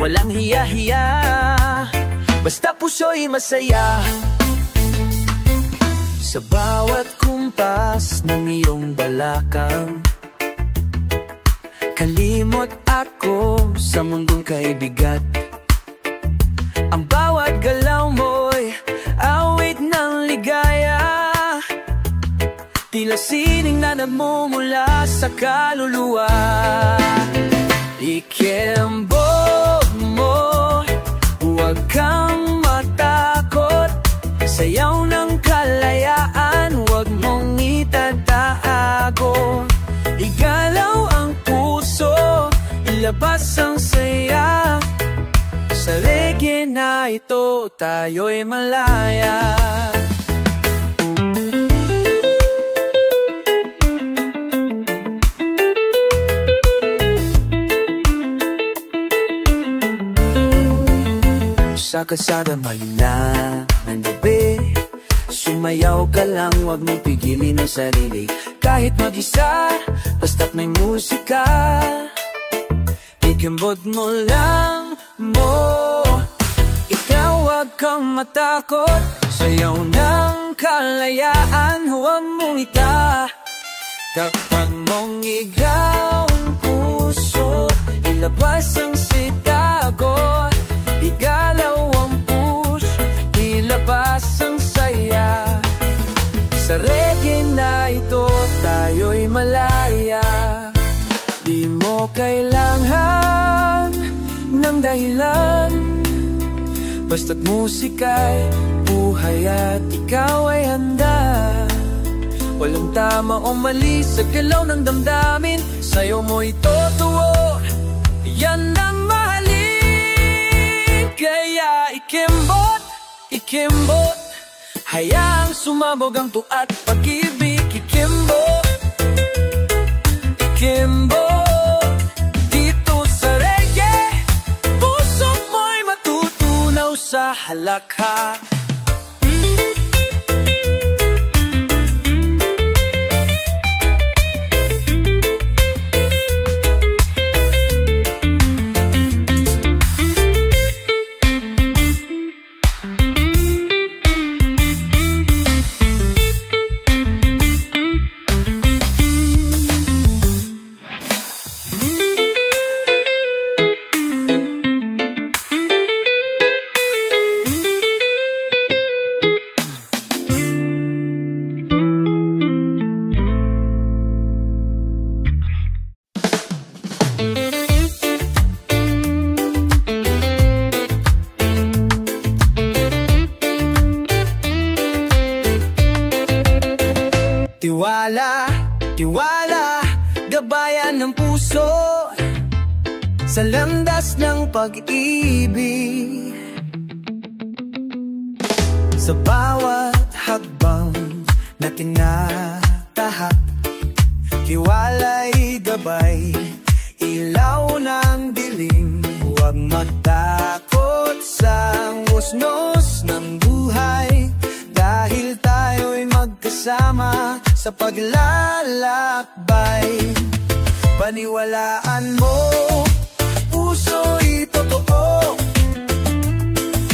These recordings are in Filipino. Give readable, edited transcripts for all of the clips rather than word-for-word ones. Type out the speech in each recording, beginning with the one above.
walang hiya-hiya, basta puso'y masaya. Sa bawat kumpas ng iyong balakang, kalimot ako sa mundong kaibigat. Ang bawat galaw mo'y awit ng ligaya, tila sining na nagmumula sa kaluluwa. Ikembot mo, huwag kang matakot, sayaw ng kalayaan, huwag mong itatago. Igalaw ang puso, ilabas ang saya, sa reggae na ito tayo'y malaya. Sa kalsada malina ng gabi, sumayaw ka lang, huwag mong pigilin ang sarili. Kahit mag-isa, basta't may musika, ikembot mo lang mo. Ikaw huwag kang matakot, sayaw ng kalayaan, huwag mong ita. Kapag mong igaw ang puso, ilabas ang sitago. Igalaw ang push, ilabas ang saya, sa reggae na ito tayo'y malaya. Di mo kailangan ng dahilan, basta't musika'y buhay at ikaw ay handa. Walang tama o mali sa galaw ng damdamin, sa'yo mo'y totoo, yan ang mahalin. Kaya ikembot, ikembot, hayaang sumabog ang tuat pag-ibig. Ikembot, ikembot, dito sa reggae, puso mo'y matutunaw sa halakha. Tiwala, tiwala, gabayan ng puso, sa landas ng pag-ibig. Sa bawat hakbang na tinatahak, tiwala'y gabay, ilaw ng dilim. Huwag matakot sa ngusnos ng buhay, dahil tayo'y magkasama sa paglalakbay. Paniwalaan mo, puso'y totoo,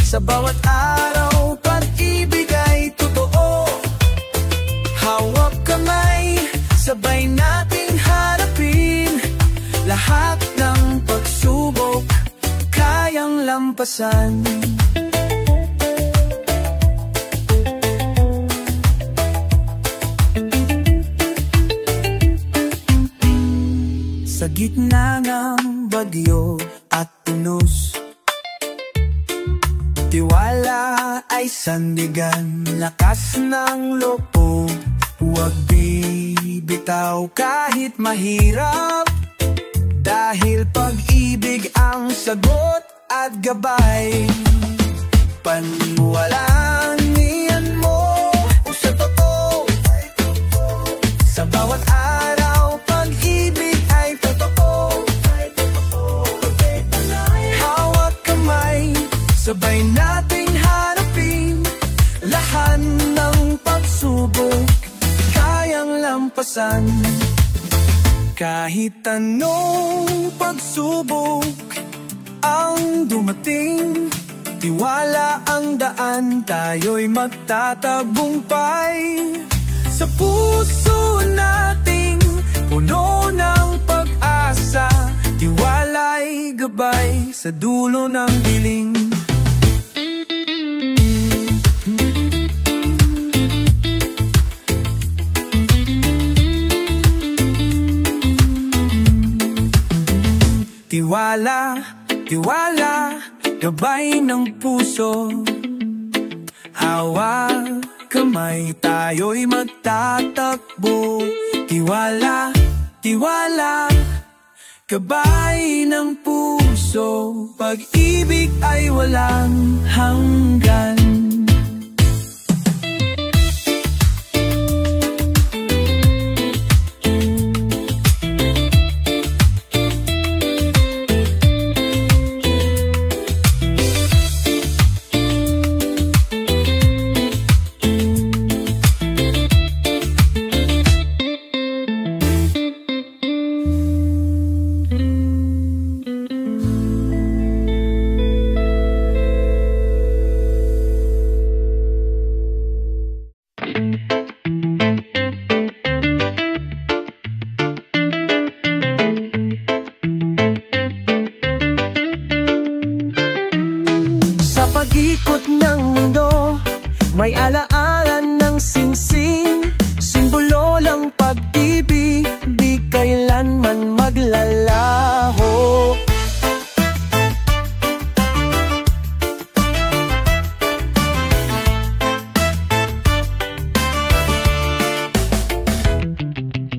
sa bawat araw pag-ibig ay totoo. Hawak kamay, sabay nating harapin, lahat ng pagsubok kayang lampasan. Sa gitna ng bagyo at unos, tiwala ay sandigan, lakas ng loob. Huwag bibitaw kahit mahirap, dahil pag-ibig ang sagot at gabay. Paniwalaan niyan mo sa totoo, sa bawat araw pag-ibig ay totoo. Hawak kamay, sabay nating harapin, lahat ng pagsubok kayang lampasan. Kahit anong pagsubok, ang dumating, tiwala ang daan, tayo'y magtatagumpay. Sa puso nating puno ng pag-asa, tiwala'y gabay sa dulo ng dilim. Tiwala, tiwala, gabay ng puso. Hawak kamay, tayo'y magtatakbo. Tiwala, tiwala, gabay ng puso. Pag-ibig ay walang hanggan. Pag-ikot ng mundo, may alaala ng singsing. Simbolo lang pag-ibig, di kailanman maglalaho.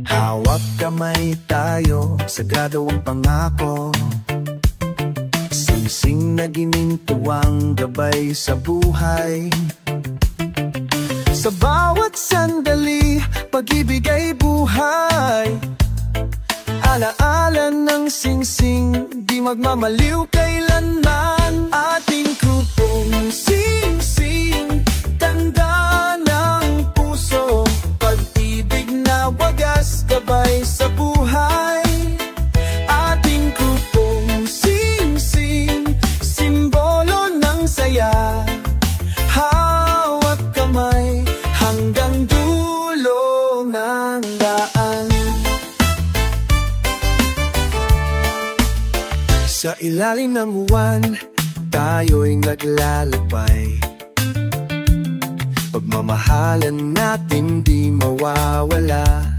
Hawak kamay tayo, sagrado ang pangako. Singsing na ginintuwang gabay sa buhay. Sa bawat sandali, pag-ibig ay buhay. Alaala ng singsing, di magmamaliw kailanman. Ating grupong singsing, tanda ng puso. Pag-ibig na wagas, gabay sa buhay. Ating grupong singsing, simbolo ng saya. Hawak kamay hanggang dulo ng daan. Sa ilalim ng buwan, tayo'y naglalakbay. Pagmamahalan natin di mawawala.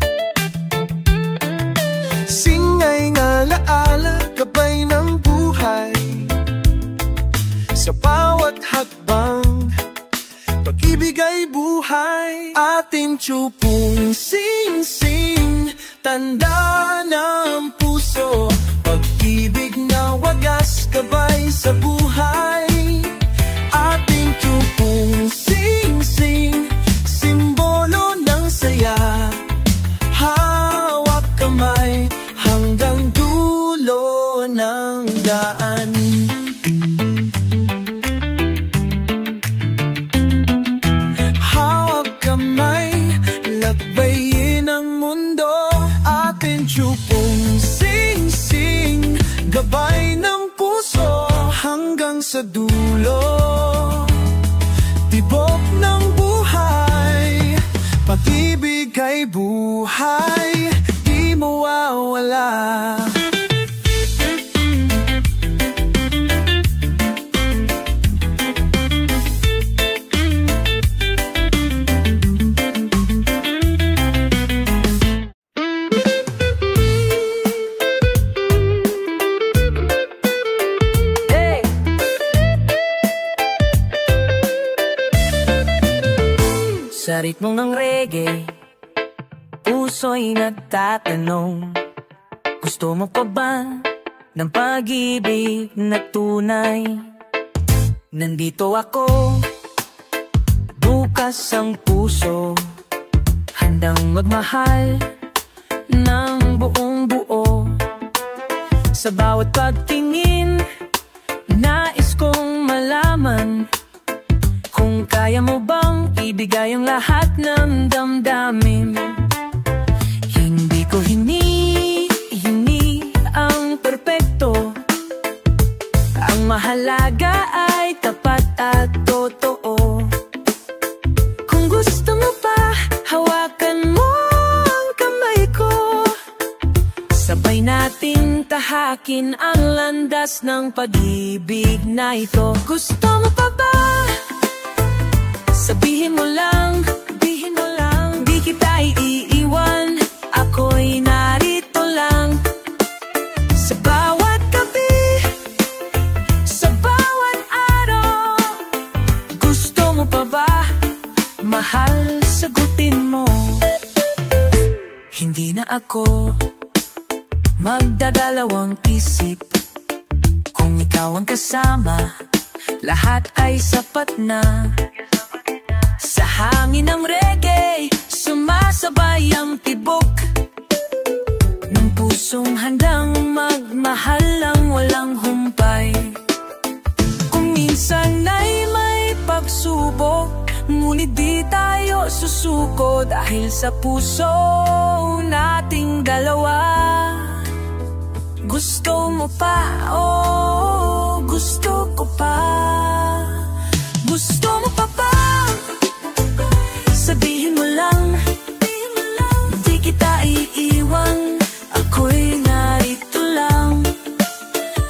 Singay ng alaala, gabay ng buhay. Sa bawat hakbang, pag-ibig ay buhay. Ating tiyupong singsing, tanda ng puso. Pag-ibig na wagas, gabay sa buhay. Ating tiyupong singsing, simbolo ng saya. Hawak kamay hanggang dulo ng daan. Hawak kamay, lakbayin ang mundo. Ating tiyupong singsing, gabay ng puso hanggang sa dulo. Tibok ng buhay, pag-ibig ay buhay, di mawawala. Sa ritmo ng reggae, puso'y nagtatanong, gusto mo pa ba ng pag-ibig na tunay? Nandito ako, bukas ang puso, handang magmahal ng buong buo. Sa bawat pagtingin, nais kong malaman kung kaya mo bang ibigay ang lahat ng damdamin. Hindi ko hini ang perpekto, mahalaga ay tapat at totoo. Kung gusto mo pa, hawakan mo ang kamay ko. Sabay nating tahakin ang landas ng pag-ibig na ito. Gusto mo pa ba? Sabihin mo lang, di kita iiwan. Ako'y narito lang sa bawat gabi, sa bawat araw. Gusto mo pa ba? Mahal, sagutin mo. Hindi na ako magdadalawang isip. Kung ikaw ang kasama, lahat ay sapat na. Sa hangin ng reggae, sumasabay ang tibok ng pusong handang magmahal lang walang humpay. Kung minsan ay may pagsubok, ngunit di tayo susuko dahil sa puso nating dalawa. Gusto mo pa, oh, gusto ko pa. Gusto mo pa ba? Sabihin mo lang, di kita iiwan. Ako'y narito lang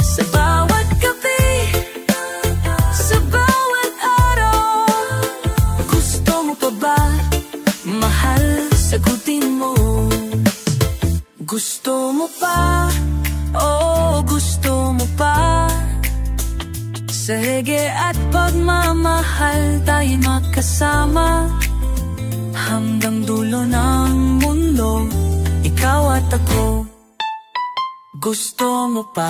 sa bawat gabi, sa bawat araw. Gusto mo pa ba? Mahal, sagutin mo. Gusto mo pa? Oh, gusto mo pa? Sa reggae at pagmamahal tayo magkasama hanggang dulo ng mundo, ikaw at ako. Gusto mo pa?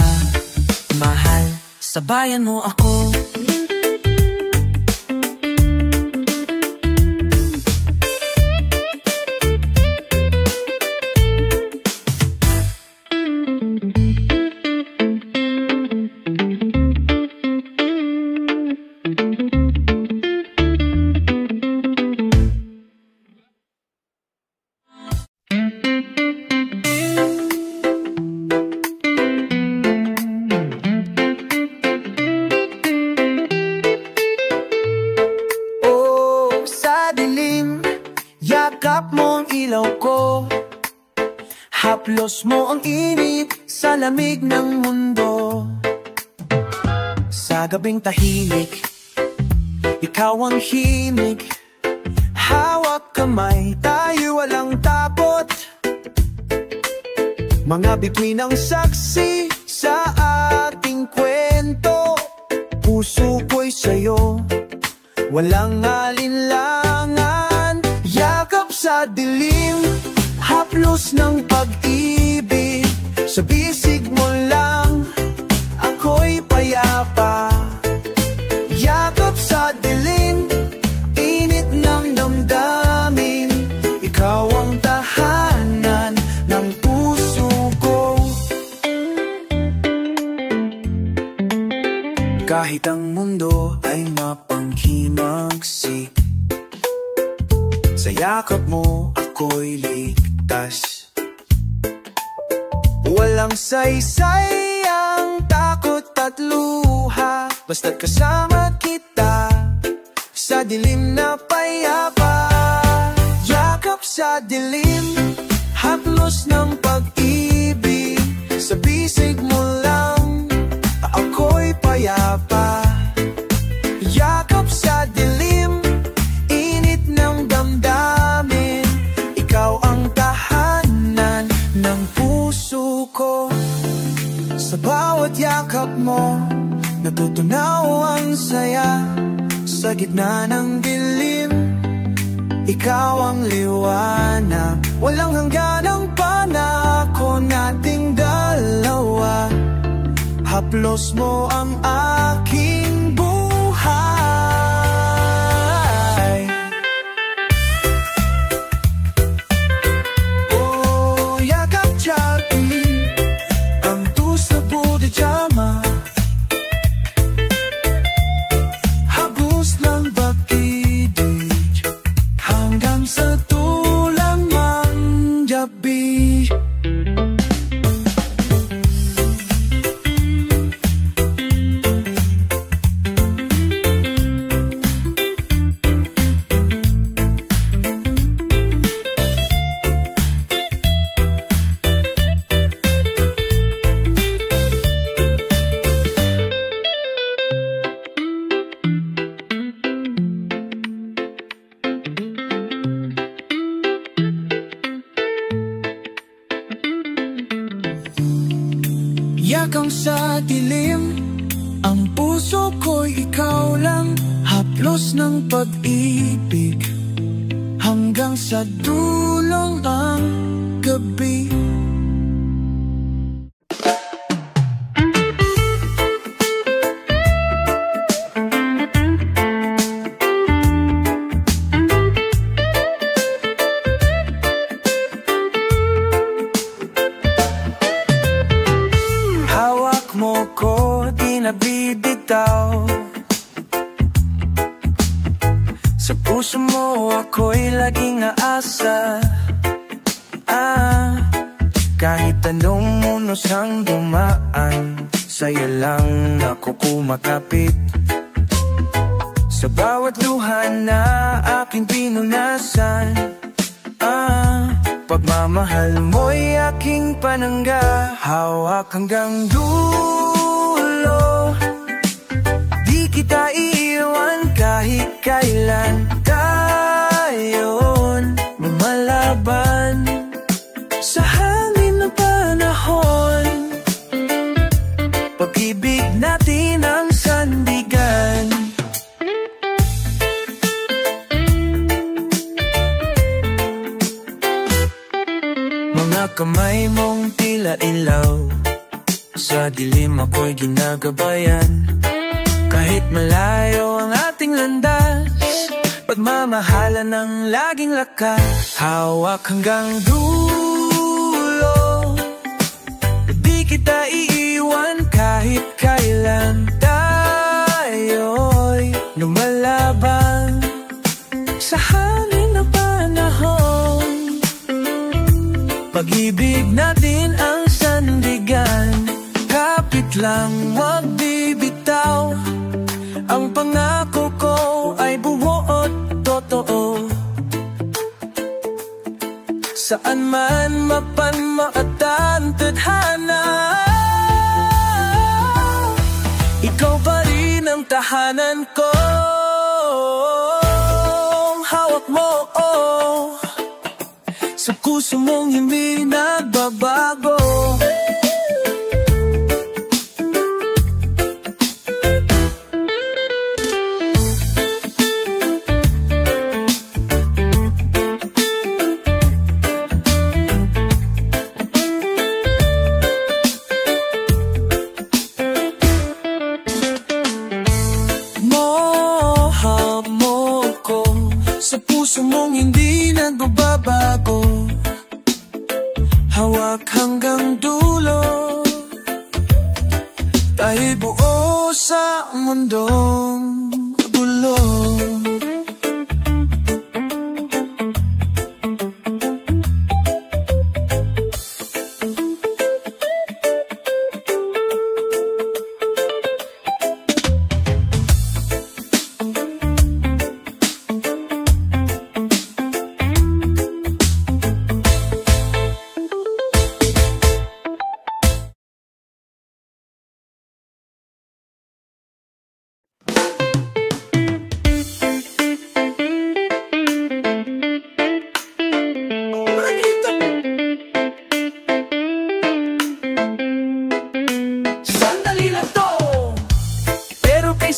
Mahal, sabayan mo ako. Haplos mo ang init sa lamig ng mundo. Sa gabing tahimik, ikaw ang himig. Hawak kamay, tayo walang takot. Mga bituin ang saksi sa ating kwento. Puso ko'y sa'yo, walang alinlangan. Yakap sa dilim, haplos ng pag-ibig. Sa bisig mo lang, ako'y payapa. Yakap sa dilim, init ng damdamin. Ikaw ang tahanan ng puso ko. Kahit ang mundo ay mapanghimagsik, sa yakap mo ako'y ligtas. Walang saysay ang takot at luha, basta't kasama kita sa dilim na payapa. Yakap sa dilim, haplos ng pag-ibig. Sa bisig mo lang, ako'y payapa. Yakap sa dilim, init ng damdamin. Ikaw ang tahanan ng puso ko. Sa bawat yakap mo, natutunaw ang saya. Sa gitna ng dilim, ikaw ang liwanag. Walang hangganang pangako nating dalawa. Haplos mo ang aking buhay. Oh, yakap chati, ang tusa budi jama. Habus ng pag-ibig hanggang sa tulang manjabi. Buhos ng pag-ibig hanggang sa dulong ang gabi. Hawak mo ko, di nabibitaw. Sa puso mo ako'y laging aasa. Kahit anong unos ang dumaan, sa'yo lang ako kumakapit. Sa bawat luha na aking pinunasan, pagmamahal mo'y aking panangga. Hawak hanggang dulo, di kita iiwan kahit kailan tayo'n lumalaban sa hangin ng panahon. Pag-ibig natin ang sandigan. Mga kamay mong tila ilaw, sa dilim ako'y ginagabayan. Kahit malayo ang ating landas, pagmamahalan ng laging lakas. Hawak hanggang dulo, di kita iiwan kahit kailan tayo'y lumalaban sa hangin ng panahon. Pag-ibig natin ang sandigan. Kapit lang, wag bibitaw. Ang pangako ko ay buo at totoo. Saan man mapanmaatan tadhana, ikaw pa rin ang tahanan ko. Hawak mo, sa puso mong hindi nagbabago. Sa puso mong hindi nagbabago, hawak hanggang dulo, tayo'y buo sa mundong gulo.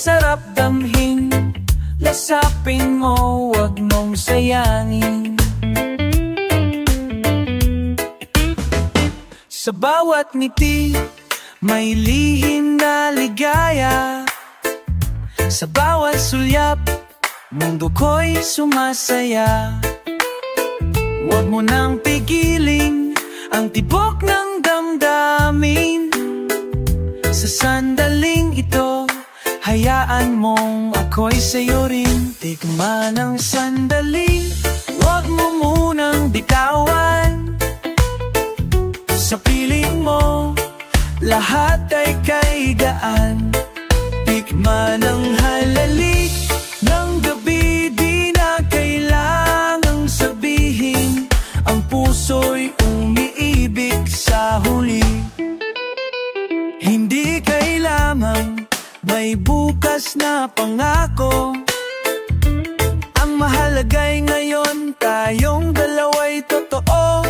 Sarap damhin, lasapin mo, wag mong sayangin. Sa bawat ngiti, may lihim na ligaya. Sa bawat sulyap, mundo ko'y sumasaya. Wag mo nang pigiling ang tibok ng damdamin. Sa sandaling ito, hayaan mong ako'y sa'yo rin. Tikman ang sandali, wag mo munang bitawan. Sa piling mo, lahat ay kaigaan. Tikman ang halalik ng gabi, di na kailangang sabihin. Ang puso'y umiibig sa huli. Hindi kailangang may bukas na pangako. Ang mahalaga'y ngayon, tayong dalawa'y totoo.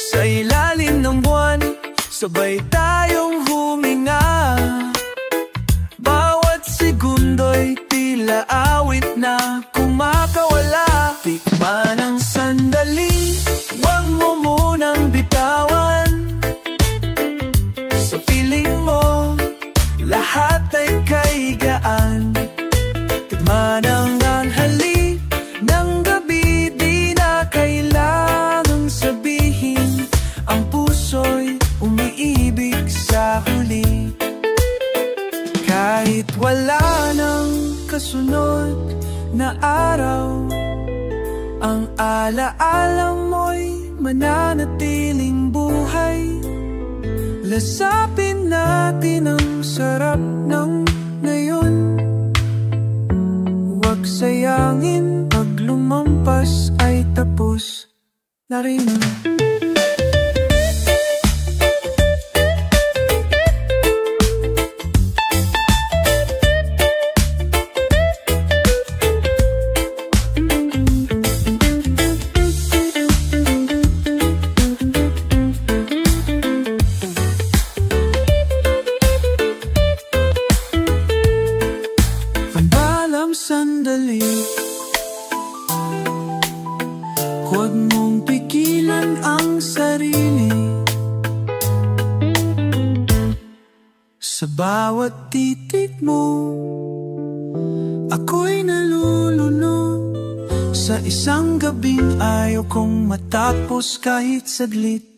Sa ilalim ng buwan, sabay tayong huminga. Bawat segundo'y tila lahat ay kay gaan. Tikman ang anghali ng gabi, di na kailangang sabihin, ang puso'y umiibig sa huli. Kahit wala nang kasunod na araw, ang alaala mo'y mananatiling buhay. Lasapin natin ang sarap ng ngayon. Huwag sayangin, pag lumampas ay tapos na rin. Sandali, huwag mong pigilan ang sarili. Sa bawat titik mo, ako'y nalulunod. Sa isang gabing ayaw kong matapos kahit saglit.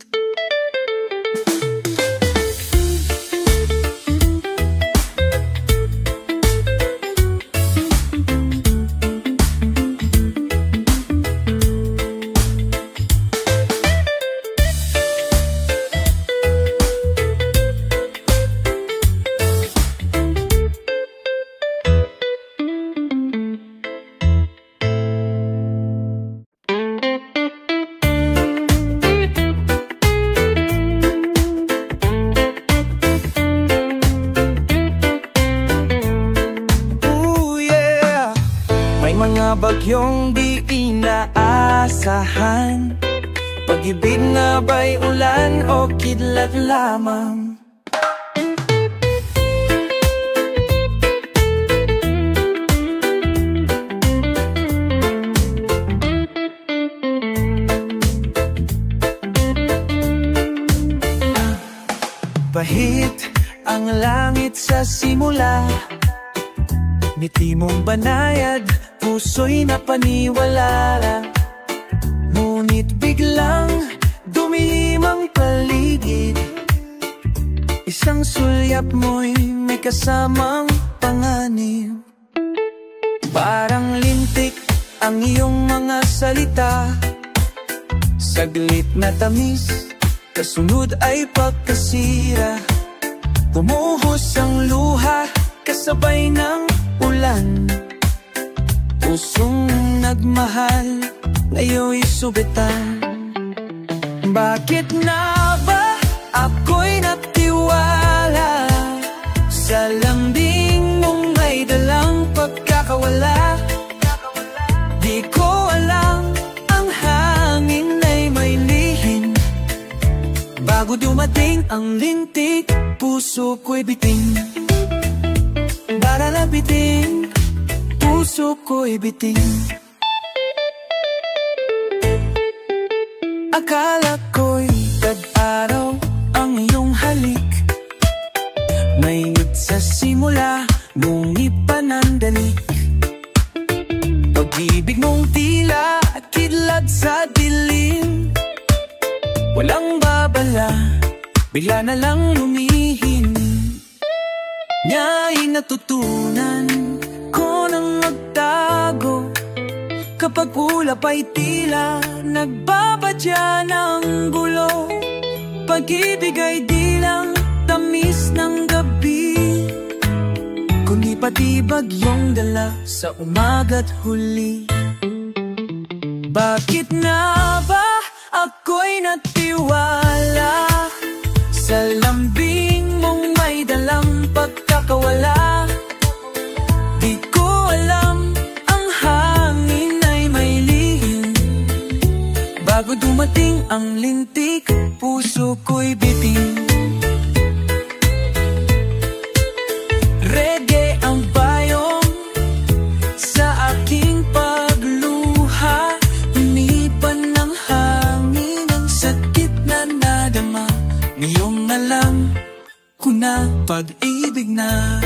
Mga bagyong di inaasahan, pag-ibig na ba'y ulan o kidlat lamang? Bahit ang langit sa simula, ngiti mong banayad, puso'y napaniwala. Ngunit biglang dumihim ang paligid, isang sulyap mo'y may kasamang panganib. Parang lintik ang iyong mga salita, saglit na tamis, kasunod ay pagkasira. Bumuhos ang luha kasabay ng ulan, pusong nagmahal, ngayon'y subitan. Bakit na ba ako'y natiwala sa lambing mong may dalang pagkakawala? Di ko alam, ang hangin ay may lihim. Bago dumating ang lintik, puso ko'y biting. Para lapitin, puso ko'y biting. Akala ko'y tag-araw ang iyong halik, mainit sa simula, ngunit panandalik. Pag-ibig mong tila kidlat sa dilim, walang babala, bigla na lang lumihim. Niya'y natutunan ko nang magtago, kapag ulap ay tila nagbabadya ng gulo. Pag-ibig ay di lang tamis ng gabi, kundi pati bagyong dala sa umaga't huli. Bakit na ba ako'y natiwala sa lambing mong may dalang pagkakawala? Di ko alam, ang hangin ay may lihim. Bago dumating ang lintik, puso ko'y biting. Reggae ang bayong sa aking pagluha, unipan ng hangin, ang sakit na nadama. Ngayong alam ko na pag-ibig na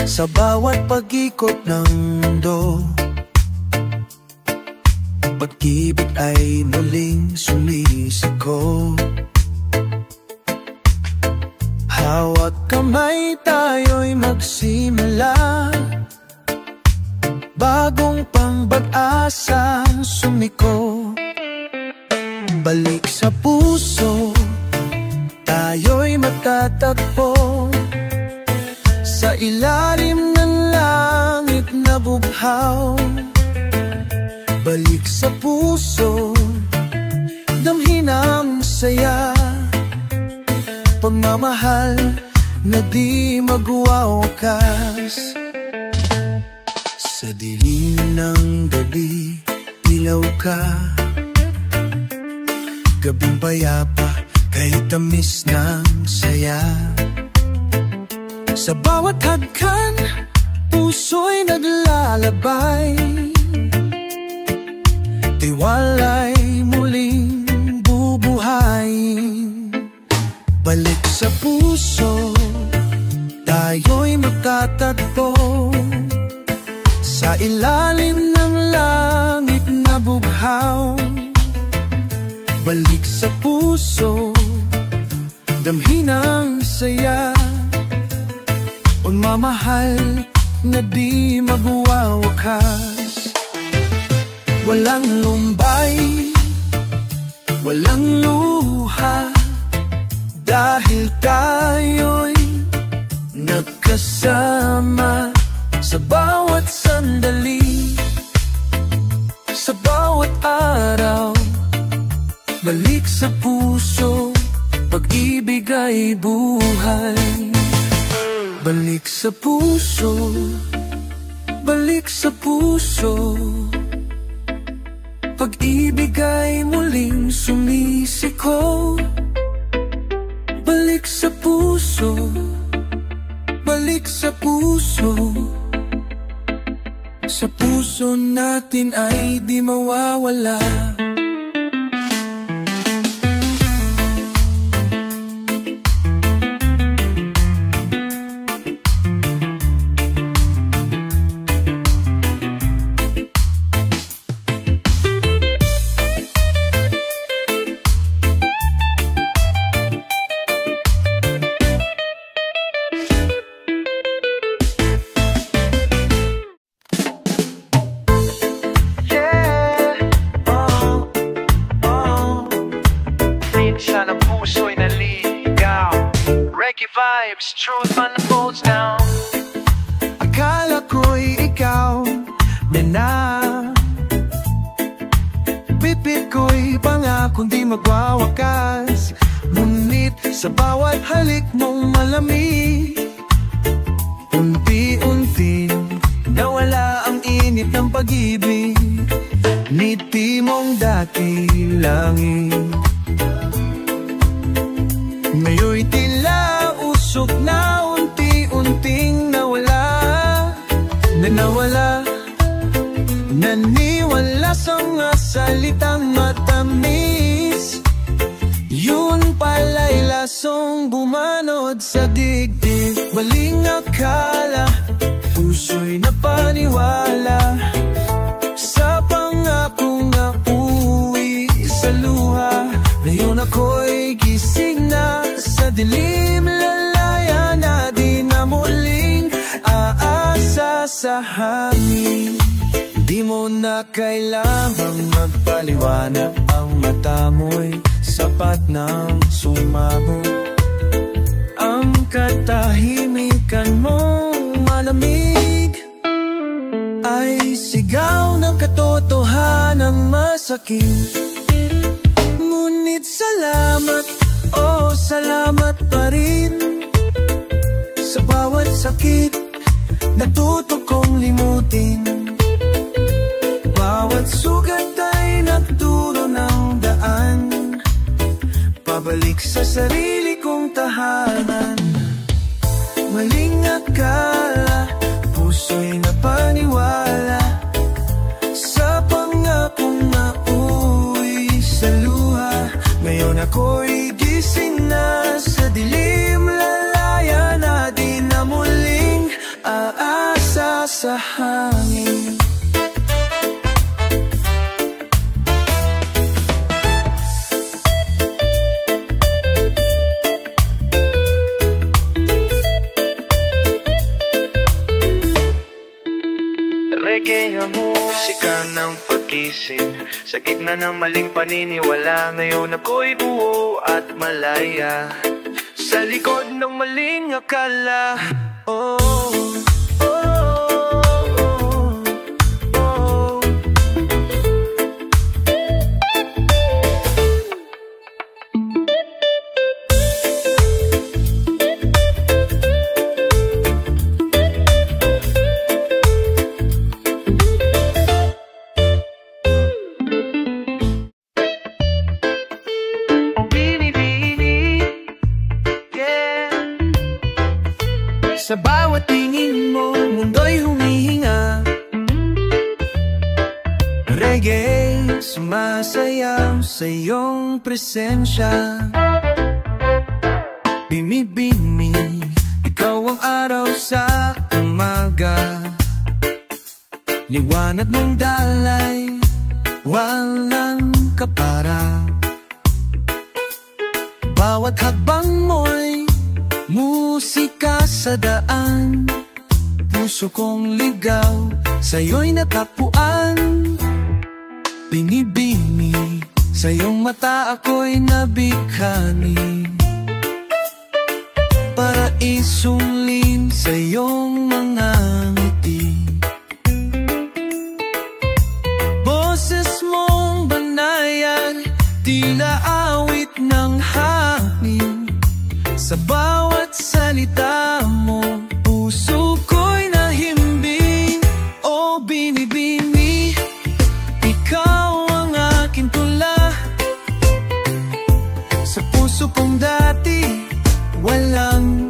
Sa bawat pag-ikot ng mundo, pag-ibig ay muling sumisiko. Hawak kamay, tayo'y magsimula. Bagong pang-pag-asa sumiko. Balik sa puso, tayo'y magtatagpo. Sa ilalim ng langit na bughaw. Balik sa puso, damhin ang saya. Pagmamahal na di magwawakas. Sa dilim ng gabi, ilaw ka. Gabing payapa, kahit tamis ng saya. Sa bawat hadkan, puso'y naglalabay. Tiwala'y muling bubuhayin. Balik sa puso, tayo'y magtatagpo. Sa ilalim ng langit na bughaw. Balik sa puso, damhin ang saya. Pagmamahal na di magwawakas. Walang lumbay, walang luha, dahil tayo'y nagkasama. Sa bawat sandali, sa bawat araw. Balik sa puso, pag-ibig ay buhay. Balik sa puso, balik sa puso. Pag-ibig ay muling sumisiko. Balik sa puso, balik sa puso. Sa puso natin ay di mawawala. Vibes, truth unfolds now. Akala ko'y ikaw na bibig ko'y pangakong di magwawakas. Ngunit sa bawat halik mong malamig, unti-unti nawala ang init ng pag-ibig. Ngiti mong dati langit, ngayon'y tila usok na unti-unting nawala. Nawala, naniwala sa mga salitang matamis. Yun pala'y lasong bumanod sa digdig. Waling akala, puso'y napaniwala sa pangakong na uwi sa luha. Ngayon ako'y gising na sa dilim, lalaya na di na muling aasa sa hangin. Di mo na kailangang magpaliwanag, ang mata mo'y sapat ng sumamo. Ang katahimikan mong malamig ay sigaw ng katotohanang masakit. Ngunit salamat, oh salamat pa rin. Sa bawat sakit, natuto kong limutin. Bawat sugat ay nagturo ng daan, pabalik sa sarili kong tahanan. Maling akala, puso'y napaniwala sa pangakong nauwi sa luha. Ngayon ako'y gising na sa dilim, lalaya na di na muling sa hangin. Reggae ang musika ng pag-isip sa gitna ng maling paniniwala. Ngayon ako'y buo at malaya sa likod ng maling akala. Oh, oh, oh, oh. Sa bawat tingin mo, mundo'y humihinga. Reggae, sumasayaw sa iyong presensya. Bimi-bimi, ikaw ang araw sa umaga. Liwanag mong dalay, walang kapara. Bawat hakbang mo'y musika sa daan. Puso kong ligaw, sa'yo'y natapuan. Binibini, sa iyong mata ako'y nabighani. Paraisong sa iyong mga ngiti. Boses mong banayad, tila awit ng hangin. Sa bawat salita mo, puso ko'y nahimbing. O binibini, ikaw ang aking tula. Sa puso kong dati, walang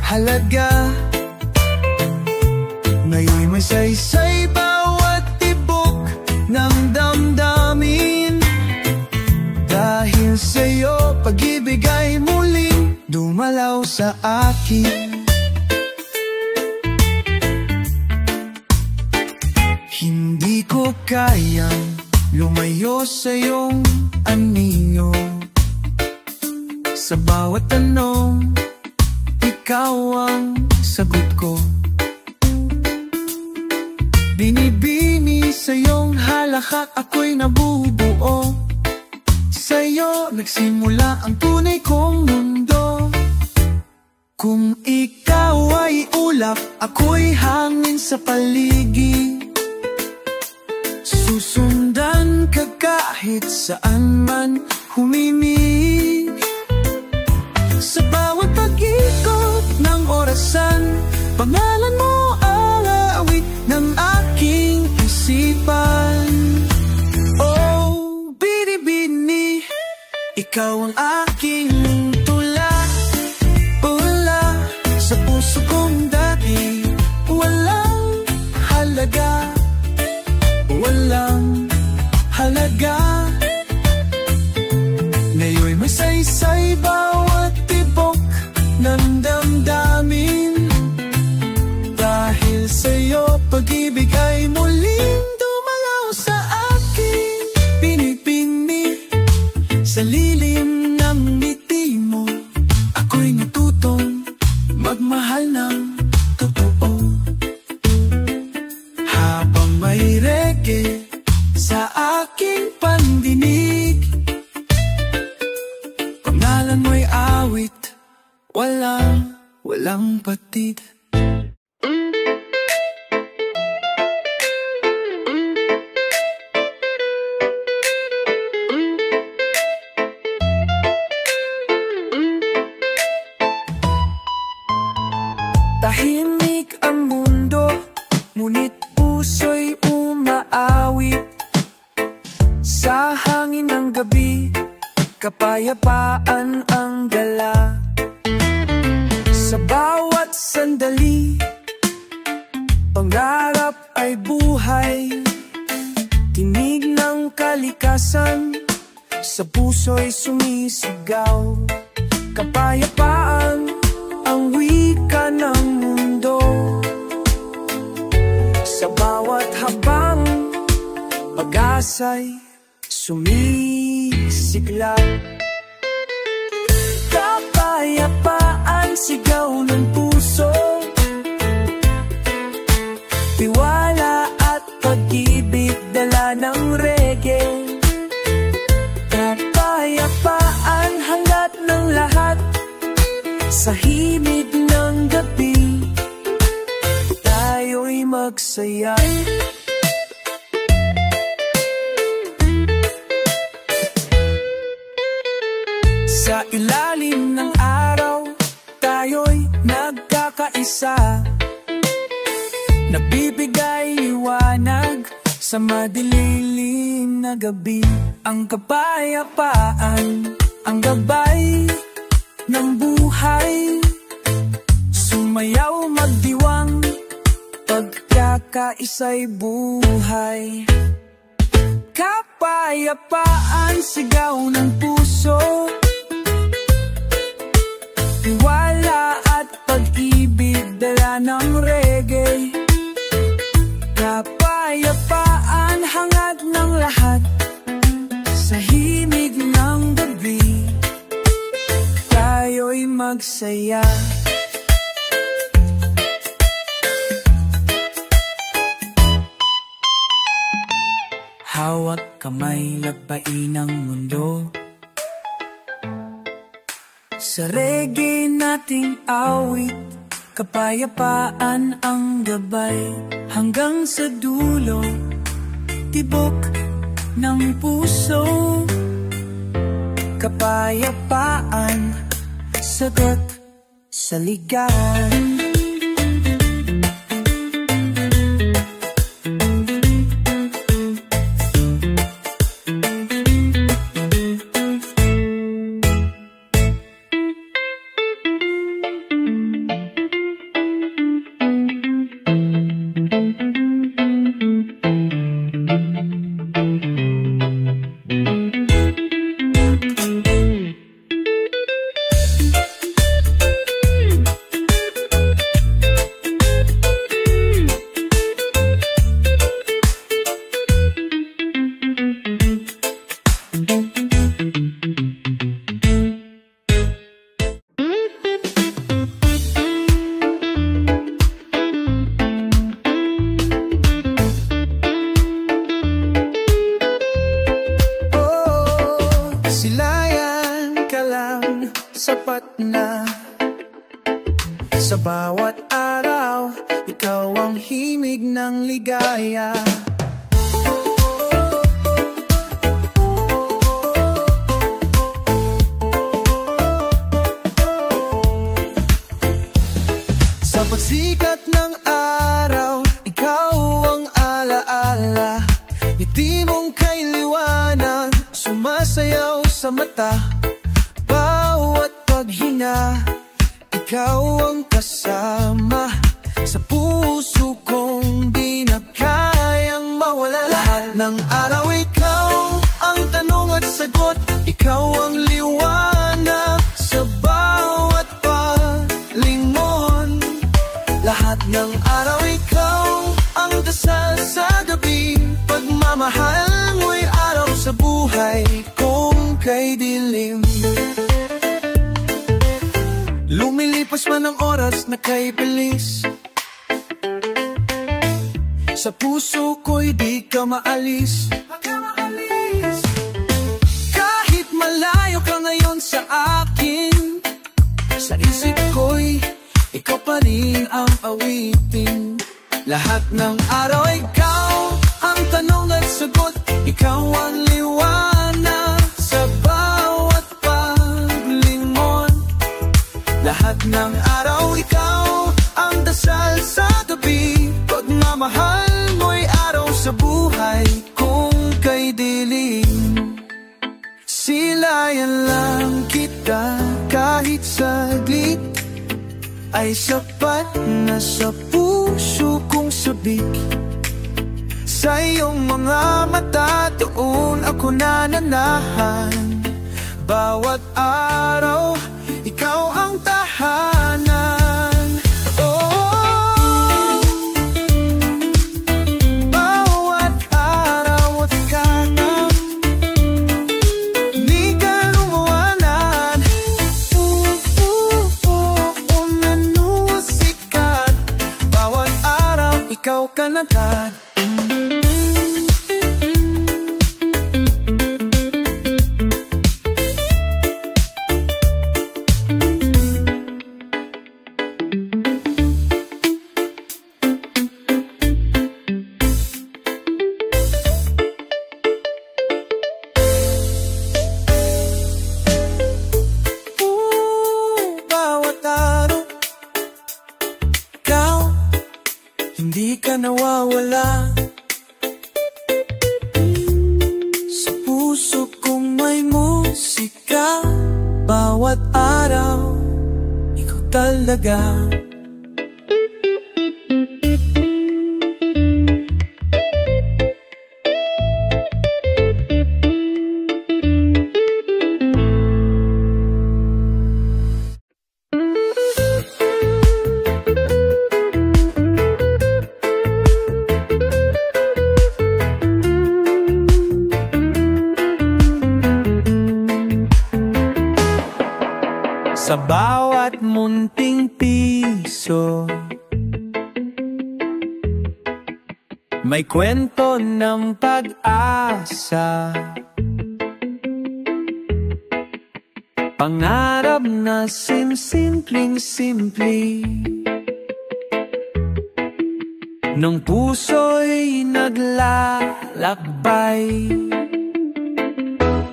halaga. Ngayon'y may saysay bawat tibok ng damdamin. Dahil sa'yo, pag-ibig ay muling dumalaw sa akin. Hindi ko kayang lumayo sa iyong anino. Sa bawat tanong, ikaw ang sagot ko. Binibini sa iyong halakhak, ako'y nabubuo. Sa'yo nagsimula ang tunay kong mundo. Kung ikaw ay ulap, ako'y hangin sa paligid. Susundan ka kahit saan man humimig. Sa bawat pag-ikot ng orasan, pangalan mo ang awit ng aking isipan. Oh, binibini, ikaw ang aking tula. Pula sa puso kong dati, walang halaga. Walang halaga. Ngayon'y may saysay bawat tibok ng damdamin. Dahil sa'yo, pag-ibig ay muling dumalaw sa akin. Pinipini sa lilim ng ngiti mo, ako'y natutong magmahal ng totoo. Habang may reggae sa aking pandinig, pangalan mo'y awit, walang patid. Tahimik ang mundo, ngunit puso'y umaawit. Sa hangin ng gabi, kapayapaan ang dala. Sa bawat sandali, pangarap ay buhay. Tinig ng kalikasan, sa puso'y sumisigaw. Kapayapaan ang wika ng mundo. landas ay sumisiklat. Kapayapaan, sigaw ng puso, tiwala at pag-ibig, dala ng reggae. Kapayapaan, hangat ng lahat, sa himig ng gabi, tayo'y magsaya. Sa ilalim ng araw, tayo'y nagkakaisa, nabibigay liwanag sa madilim na gabi. Ang kapayapaan, ang gabay ng buhay, sumayaw magdiwang, pagkakaisa'y buhay. Kapayapaan, sigaw ng puso, tiwala at pag-ibig, dala ng reggae. Kapayapaan, hangat ng lahat, sa himig ng gabi, tayo'y magsaya. Hawak kamay, lakbain ang mundo, sa reggae nating awit, kapayapaan ang gabay. Hanggang sa dulo, tibok ng puso, kapayapaan, sagot sa ligawan. Sapat na sa bawat araw, ikaw ang himig ng ligaya. Sa pagsikat ng araw, ikaw ang alaala. Ngiti mong kay liwanag, sumasayaw sa mata. Bawat paghina, ikaw ang kasama. Sa puso kong di na kayang mawala. Lahat ng araw, ikaw ang tanong at sagot. Ikaw ang liwanag sa bawat paglingon. Lahat ng araw, ikaw ang dasal sa gabi. Pagmamahal mo'y araw sa buhay kung kay dilim. Lumilipas man ang oras na kay bilis, sa puso ko'y di ka maalis. Kahit malayo ka ngayon sa akin, sa isip ko'y ikaw pa rin ang awitin. Lahat ng araw, ikaw ang tanong at sagot. Ikaw ang liwanag sa bawat paglingon. Lahat ng araw, ikaw ang dasal sa gabi. Pagmamahal mo'y araw sa buhay kung kay dilim. Silayan lang kita kahit saglit, ay sapat na sa puso kong sabik. Sa iyong mga mata, doon ako nananahan. Bawat araw, ikaw ang tahanan. Oh, bawat araw at ikaw ikaw ka nagad. Hindi ka nawawala sa puso kong may musika. Bawat araw, ikaw talaga. Sa bawat munting piso, may kwento ng pag-asa, pangarap na simpleng-simple, nung puso'y naglalakbay.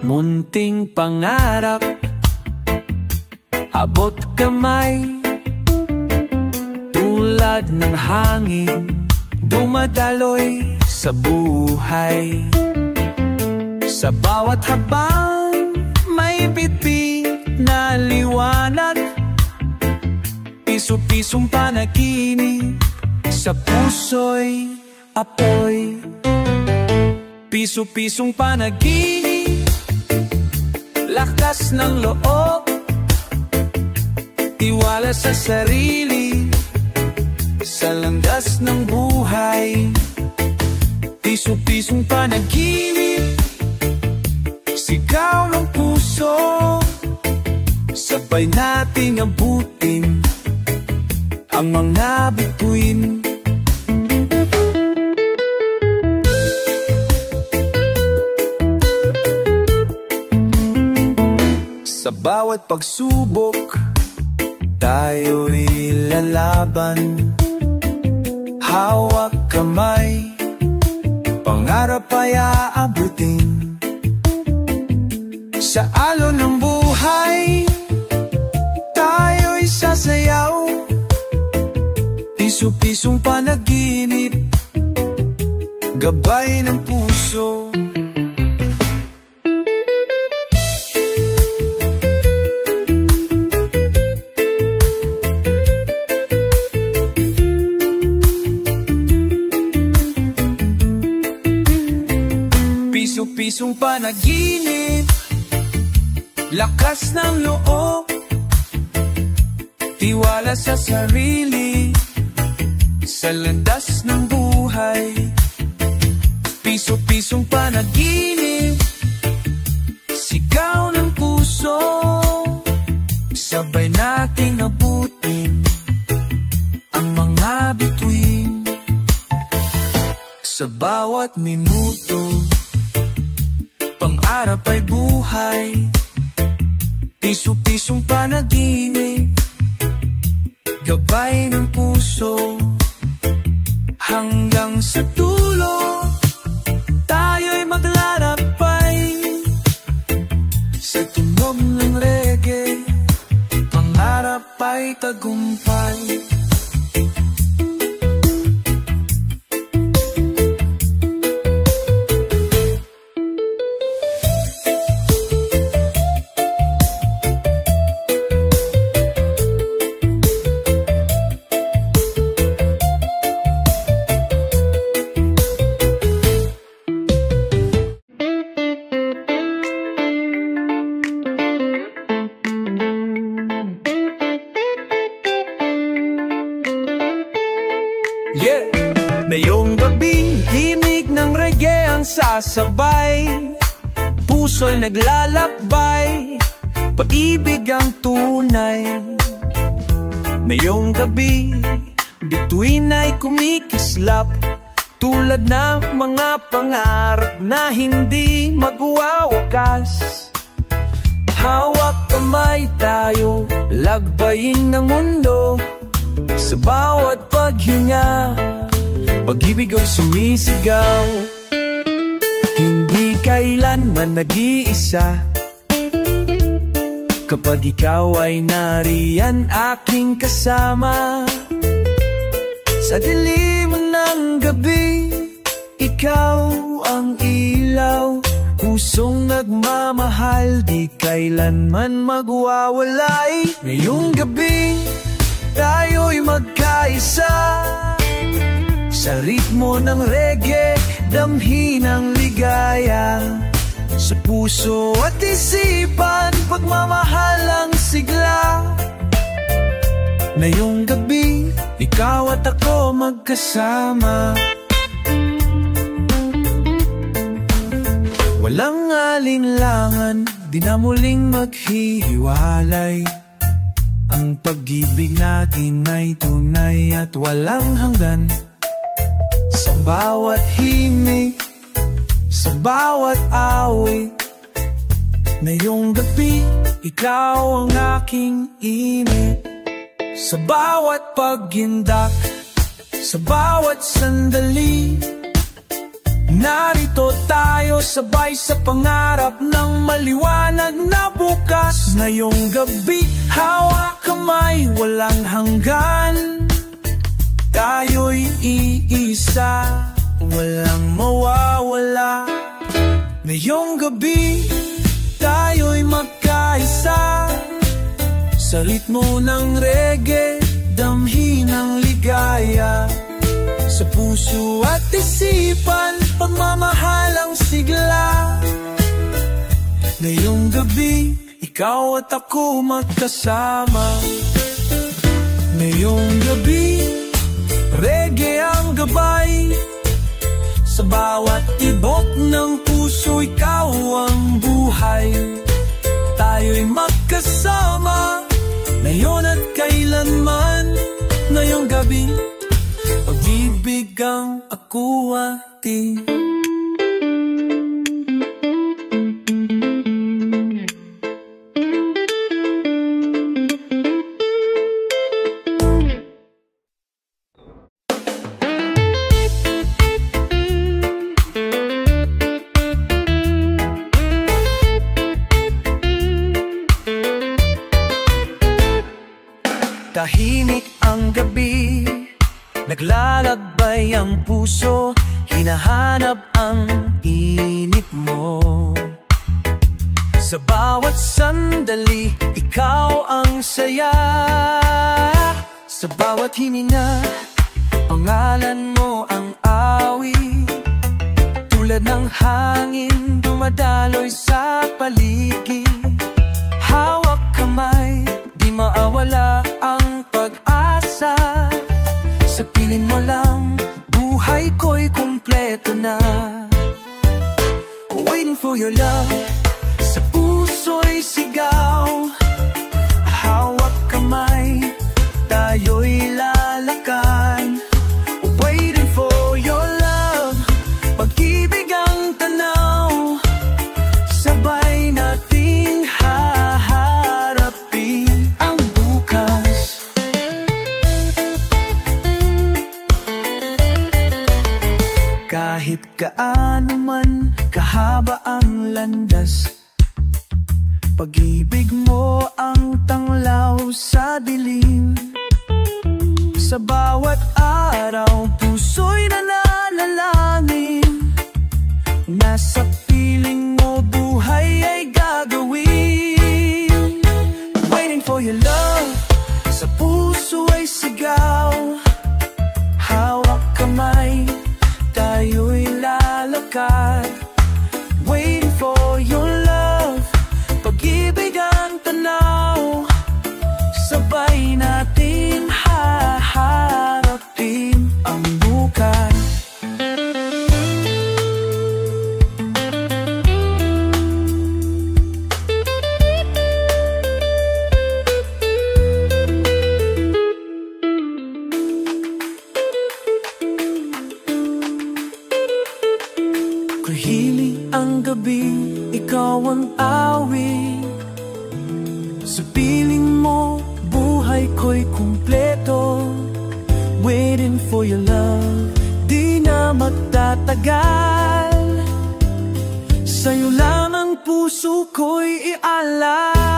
Munting pangarap, abot kamay, tulad ng hangin, dumadaloy sa buhay. Sa bawat habang may bitbit na liwanag, piso-pisong panaginip, sa puso'y apoy. Piso-pisong panaginip, lakas ng loob, tiwala sa sarili, sa landas ng buhay. Piso-pisong panaginip, sigaw ng puso, sabay nating abutin ang mga bituin. Sa bawat pagsubok, tayo'y lalaban. Hawak kamay, pangarap ay aabutin. Sa alon ng buhay, tayo'y sasayaw. Piso-pisong panaginip, gabay ng puso. Piso-pisong panaginip, lakas ng loob, tiwala sa sarili, sa landas ng buhay. Piso-pisong panaginip, sigaw ng puso, sabay nating abutin ang mga bituin. Sa bawat minuto, pangarap ay buhay. Piso-pisong panaginip, gabay ng puso, hanggang sa dulo tayo'y maglalakbay. Sa tunog ng reggae, pangarap ay tagumpay. Yeah! Ngayong gabi, himig ng reggae ang sasabay, puso'y naglalakbay, pag-ibig ang tunay. Ngayong gabi, bituin ay kumikislap, tulad ng mga pangarap na hindi magwawakas. Hawak kamay tayo, lagbayin ng mundo. Sa bawat paghinga, pag-ibig ang sumisigaw. Hindi kailanman nag-iisa, kapag ikaw ay nariyan aking kasama. Sa dilim ng gabi, ikaw ang ilaw. Pusong nagmamahal, di kailanman magwawalay. Ngayong gabi, tayo'y magkaisa. Sa ritmo ng reggae, damhin ang ligaya. Sa puso at isipan, pagmamahal ang sigla. Ngayong gabi, ikaw at ako magkasama. Walang alinlangan, di na muling maghihiwalay. Ang pag-ibig natin ay tunay at walang hanggan. Sa bawat himig, sa bawat awit, ngayong gabi, ikaw ang aking init. Sa bawat pagindak, sa bawat sandali, narito tayo sabay sa pangarap ng maliwanag na bukas. Ngayong gabi, hawak kamay, walang hanggan. Tayo'y iisa, walang mawawala. Ngayong gabi, tayo'y magkaisa. Sa ritmo ng reggae, damhin ang ligaya. Sa puso at isipan, pagmamahal ang sigla. Ngayong gabi, ikaw at ako magkasama. Ngayong gabi, reggae ang gabay. Sa bawat tibok ng puso, ikaw ang buhay. Tayo'y magkasama, ngayon at kailanman. Ngayong gabi, pag-ibig ang ako atin. Tahimik ang gabi, naglalakbay ang puso, hinahanap ang init mo. Sa bawat sandali, ikaw ang saya. Sa bawat hininga, pangalan mo ang awit. Tulad ng hangin, dumadaloy sa paligid. Hawak kamay, di maawala ang pag-asa. Sa piling mo lang, buhay ko'y kumpleto na. Waiting for your love, sa puso'y sigaw. Hawak kamay, tayo'y lalakad. Waiting for your love, pag-ibig ang tanaw. Sabay nating haharapin ang bukas. Kahit kaano man kahaba ang landas, pag-ibig mo ang tanglaw sa dilim. Sa bawat araw, puso'y nananalangin. Nasa piling mo, buhay ay gagawin. Waiting for your love, sa puso ay sigaw. Hawak kamay, tayo'y lalakad. Waiting for your love, pag-ibig ang tanaw. Sabay natin haharapin ang bukas. Kung hiling ang gabi, ikaw ang awit. Sa piling mo, buhay ko'y kumpleto. Waiting for your love, di na magtatagal. Sa'yo lang ang puso ko'y ialay.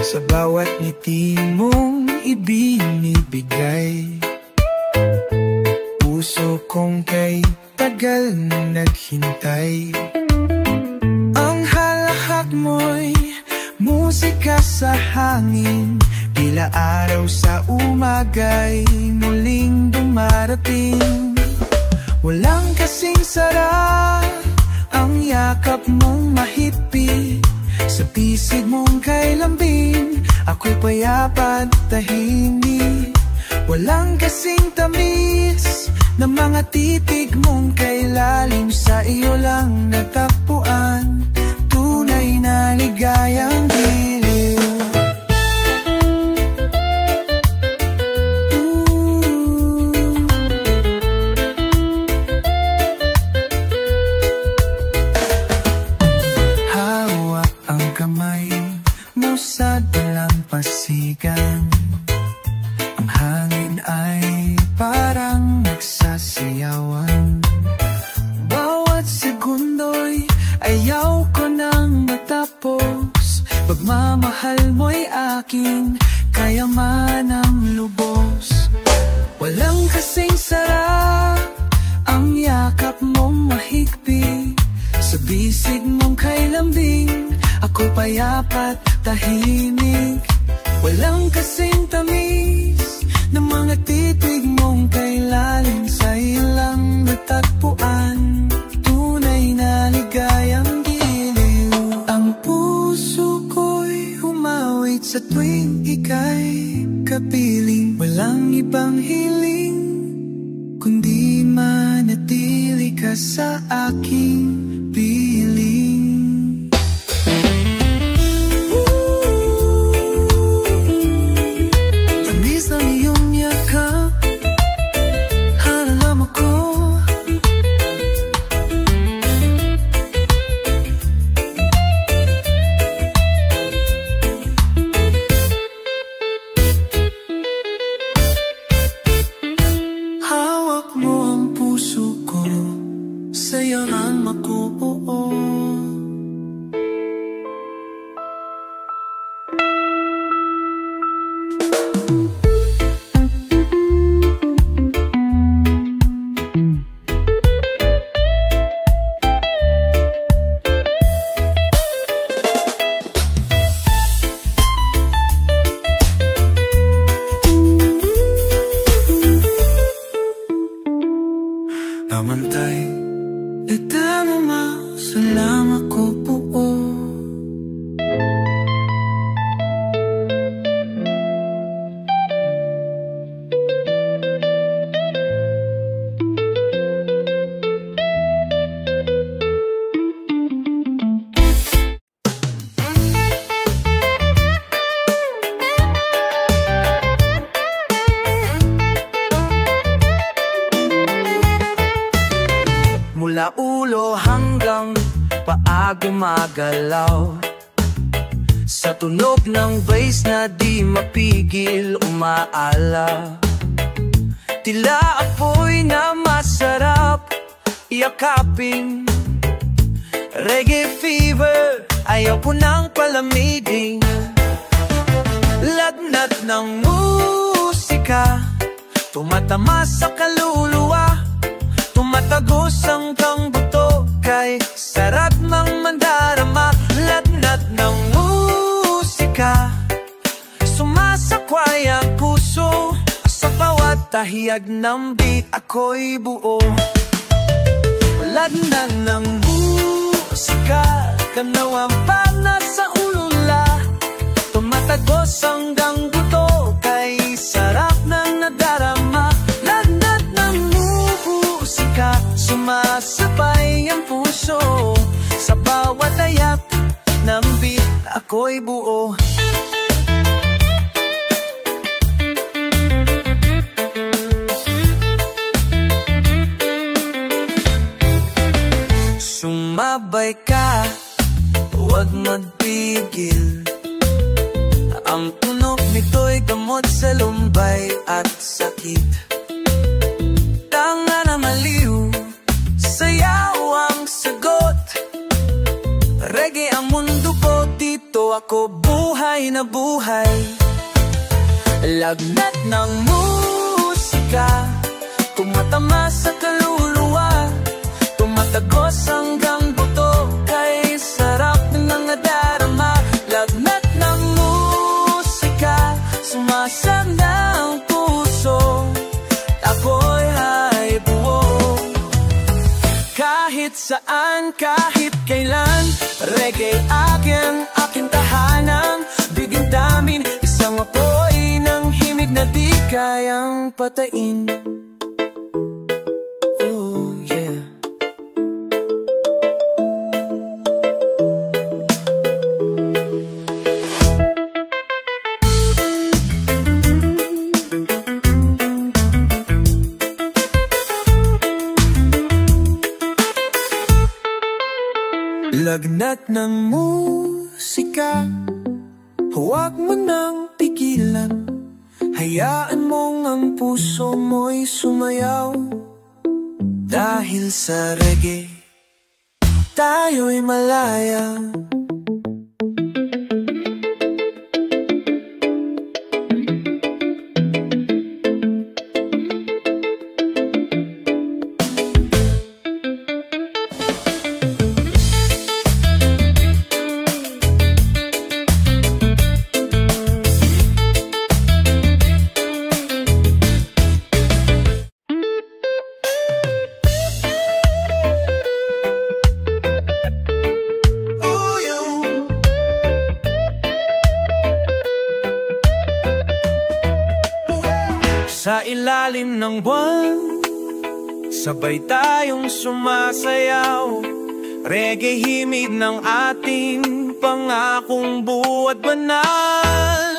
Sa bawat ngiti mong ibinibigay, puso kong kay tagal naghintay. Ang halakhak mo'y musika sa hangin, tila araw sa umaga'y muling dumarating. Walang kasing sarap ang yakap mong mahigpit. Sa pisig mong kay lambing, ako'y payapa at tahimik. Walang kasing tamis na mga titig mong kay lalim. Sa iyo lang natagpuan tunay na ligayang giliw. Sa dalampasigan, ang hangin ay parang nagsasayawan. Bawat segundo'y ayaw ko nang matapos. Pagmamahal mo'y aking kayamanang lubos. Walang kasing sarap ang yakap mong mahigpit. Sa bisig mong kay lambing, ako'y payapat tahimik. Walang kasing tamis na mga titig mong kay lalim. Sa iyo lang natagpuan tunay na ligayang giliw. Ang puso ko'y humawit sa tuwing ika'y kapiling. Walang ibang hiling kundi manatili ka sa aking piling. Tamis ng iyong yakap, alam ako. Hawak mo ang puso ko, sa'yo ang makubuo. Namantay, itama mo salamat ko buo. Mula ulo hanggang paa gumagalaw, sa tunog ng bass na di mapigil umaala. Tila apoy na masarap yakapin, reggae fever, ayaw ko nang palamigin. Lagnat ng musika, tumatama sa kaluluwa, tumatagos hanggang buto, kay sarap mang mandarama. Lagnat ng musika, sumasakway ang puso, sa bawat tahiyag ng beat ako'y buo. Lagnat ng musika, kanawa pa nasa ulula, tumatagos hanggang buto, kay sarap ng nadarama. Lagnat ng musika, sumasabay ang puso, sa bawat tayak ng beat ako'y buo. Sumabay ka, huwag magpigil. Ang tunog nito'y gamot sa lumbay at sakit. Tanga na maliw, sayaw ang sagot. Reggae ang mundo ko, dito ako buhay na buhay. Lagnat ng musika, tumatama sa kaluluwa, tumatagos hanggang buto, kay sarap ng nadarama. Lagnat ng musika, sumasanda ang puso, ako'y ay buo. Kahit saan, kahit kailan, reggae aking tahanan. Biging damin, isang apoy ng himig na di kayang patayin. Oh yeah. Lagnat ng musika, huwag mo nang pigilan. Hayaan mong ang puso mo'y sumayaw. Dahil sa reggae, tayo'y malaya. Sa ilalim ng buwan, sabay tayong sumasayaw. Reggae himig ng ating pangakong buhat banal.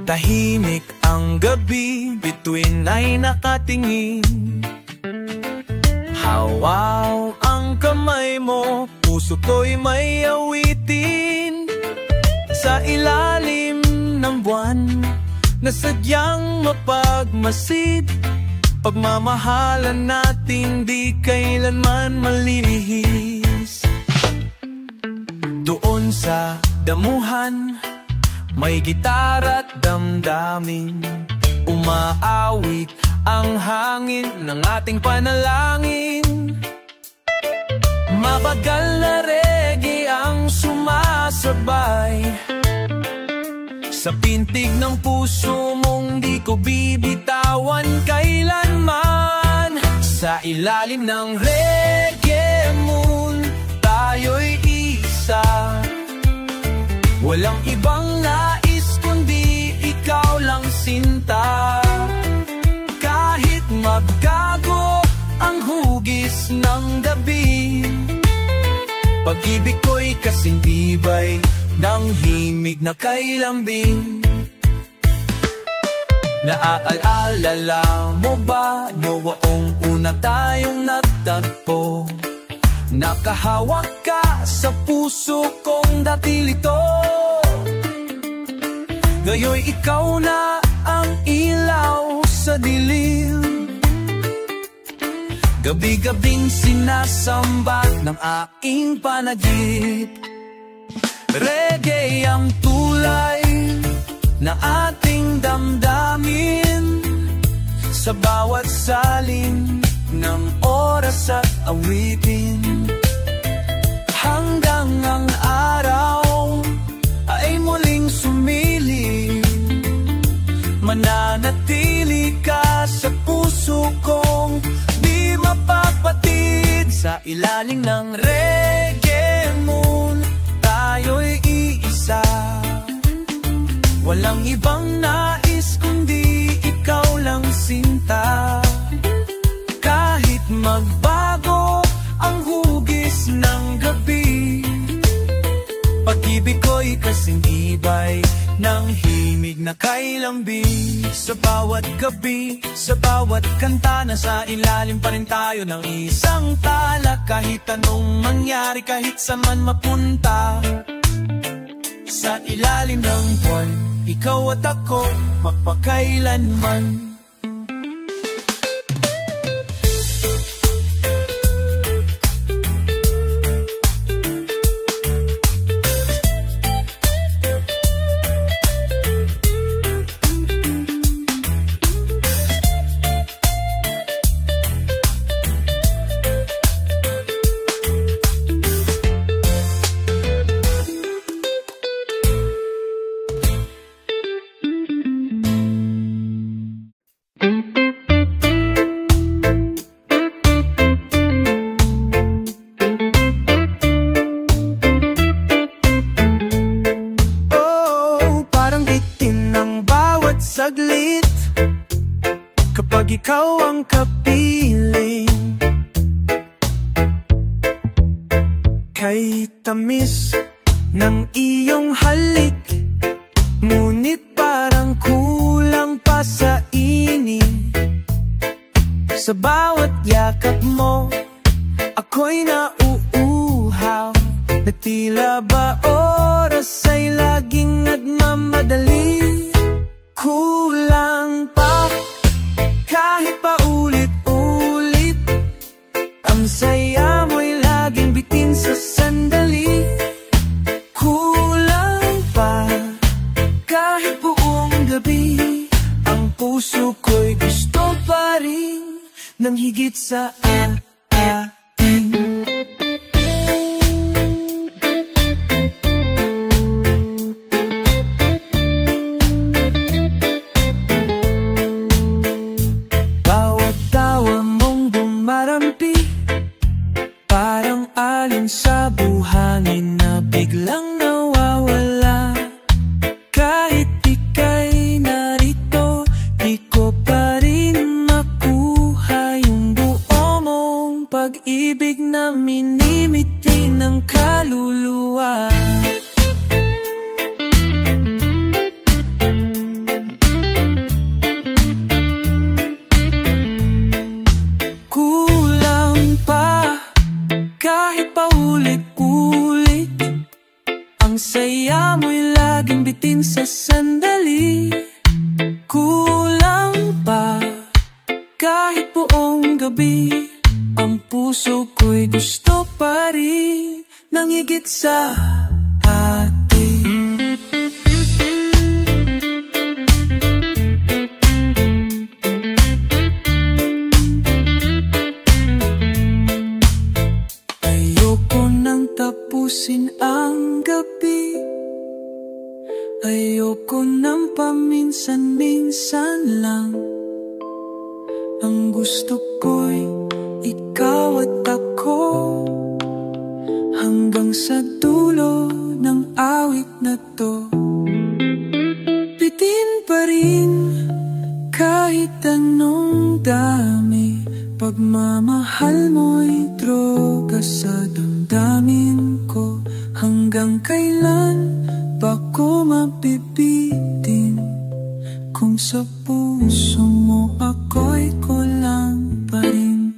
Tahimik ang gabi, bituin ay nakatingin. Hawaw ang kamay mo, puso ko'y may awitin. Sa ilalim ng buwan, na sadyang mapagmasid, pagmamahalan natin di kailanman malilihis. Doon sa damuhan, may gitara't damdamin, umaawit ang hangin ng ating panalangin. Mabagal na reggae ang sumasabay sa pintig ng puso mong di ko bibitawan kailanman. Sa ilalim ng reggae moon, tayo'y isa. Walang ibang nais kundi ikaw lang sinta. Kahit magkago ang hugis ng gabi, pag-ibig ko'y kasintibay ng himig na kay lambing. Naaalala mo ba noong una tayong nagtagpo? Nakahawak ka sa puso kong dati lito. Ngayon ikaw na ang ilaw sa dilim. gabi-gabing sinasamba ng aking panagip. Reggae ang tulay na ating damdamin, sa bawat salin ng oras at awitin. Hanggang ang araw ay muling sumilip, mananatili ka sa puso kong di mapapatid. Sa ilalim ng reggae moon, tayo'y iisa. Walang ibang nais kundi ikaw lang sinta. Kahit magbago ang hugis ng gabi, pag-ibig ko'y kasing ibay ng himig na kailambing. Sa bawat gabi, sa bawat kanta, nasa ilalim pa rin tayo ng isang tala. Kahit anong mangyari, kahit saan man mapunta, sa ilalim ng buwan, ikaw at ako magpakailanman. Saglit kapag ikaw ang kapiling, kay tamis ng iyong halik, ngunit parang kulang pa sa ining. Sa bawat yakap mo, ako'y nauuhaw, na tila ba oras ay laging nagmamadali. Kulang pa, kahit pa ulit-ulit, ang saya mo'y laging bitin sa sandali. Kulang pa, kahit buong gabi, ang puso ko'y gusto pa rin ng higit sa ating. Sa buhangin na biglang nawawala, kahit ika'y narito, di ko pa rin makuha yung buo mong pag-ibig na minimiti ng kaluluwa. Kulang pa, kahit paulit-ulit, ang saya mo'y laging bitin sa sandali. Kulang pa, kahit buong gabi, ang puso ko'y gusto pa rin ng higit sa atin. Tapusin ang gabi, ayoko nang paminsan-minsan lang. Ang gusto ko'y ikaw at ako, hanggang sa dulo ng awit na to. Bitin pa rin kahit anong dami, pagmamahal mo'y droga sa damdamin ko. Hanggang kailan ba ko mabibitin, kung sa puso mo ako'y kulang pa rin.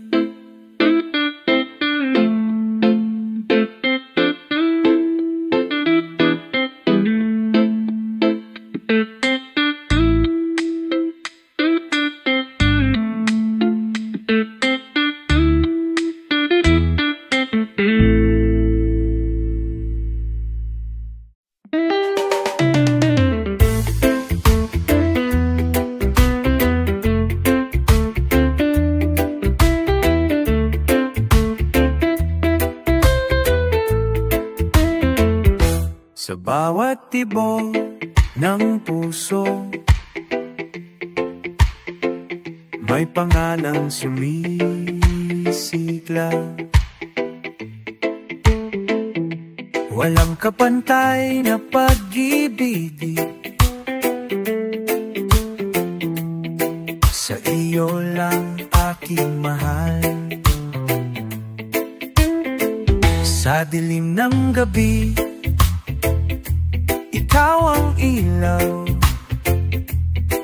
bawat tibok ng puso may pangalang sumisigla. Walang kapantay na pag-ibig, sa iyo lang aking mahal. Sa dilim ng gabi, ikaw ang ilaw.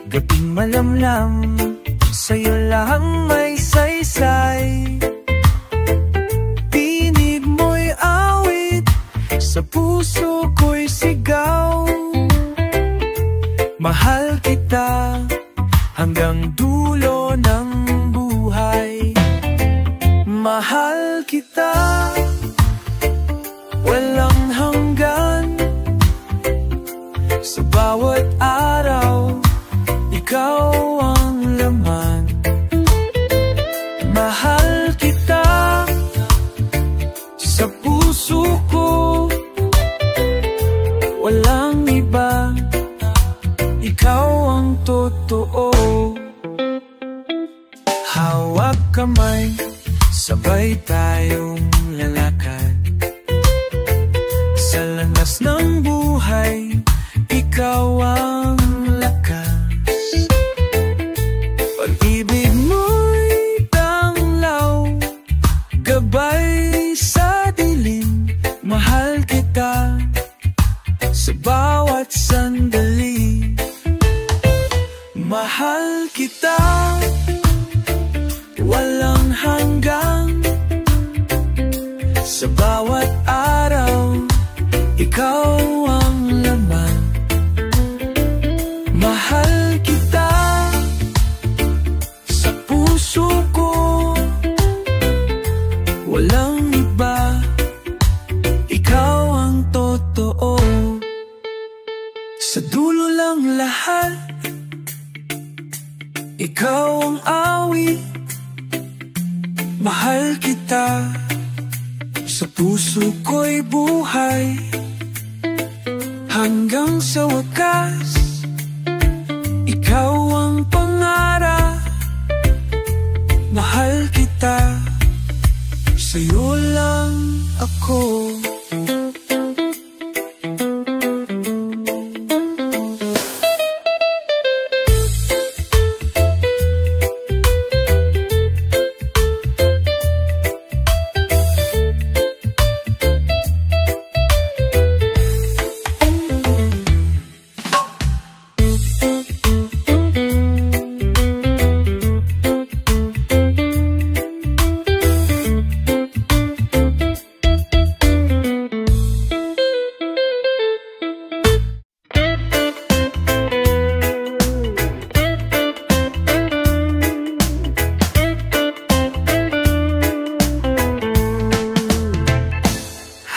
Gabing malamlam, sa'yo lang may saysay. Tinig mo'y awit, sa puso ko'y sigaw. Mahal kita hanggang dulo ng buhay. Mahal kita walang hanggan. Sa bawat araw, ikaw ang laman. Mahal kita sa puso ko, walang iba, ikaw ang totoo. Hawak kamay, sabay tayong lalakad. Sa landas ng buhay, ikaw ang lakas. Pag-ibig mo'y tanglaw, gabay sa dilim. Mahal kita sa bawat sandali. Mahal kita walang hanggan. Sa bawat araw, ikaw ang laman. Mahal kita sa puso ko, walang iba, ikaw ang totoo. Sa dulo lang lahat, ikaw ang awit. Mahal kita, sa puso ko'y buhay. Hanggang sa wakas, ikaw ang pangarap. Mahal kita, sa'yo lang ako.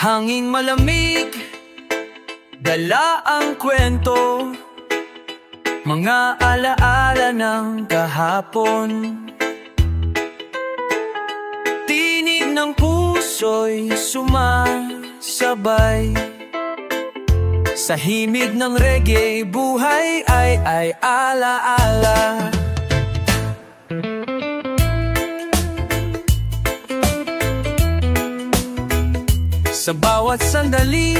Hanging malamig, dala ang kwento, mga alaala ng kahapon. Tinig ng puso'y sumasabay, sa himig ng reggae, buhay ay alaala. Sa bawat sandali,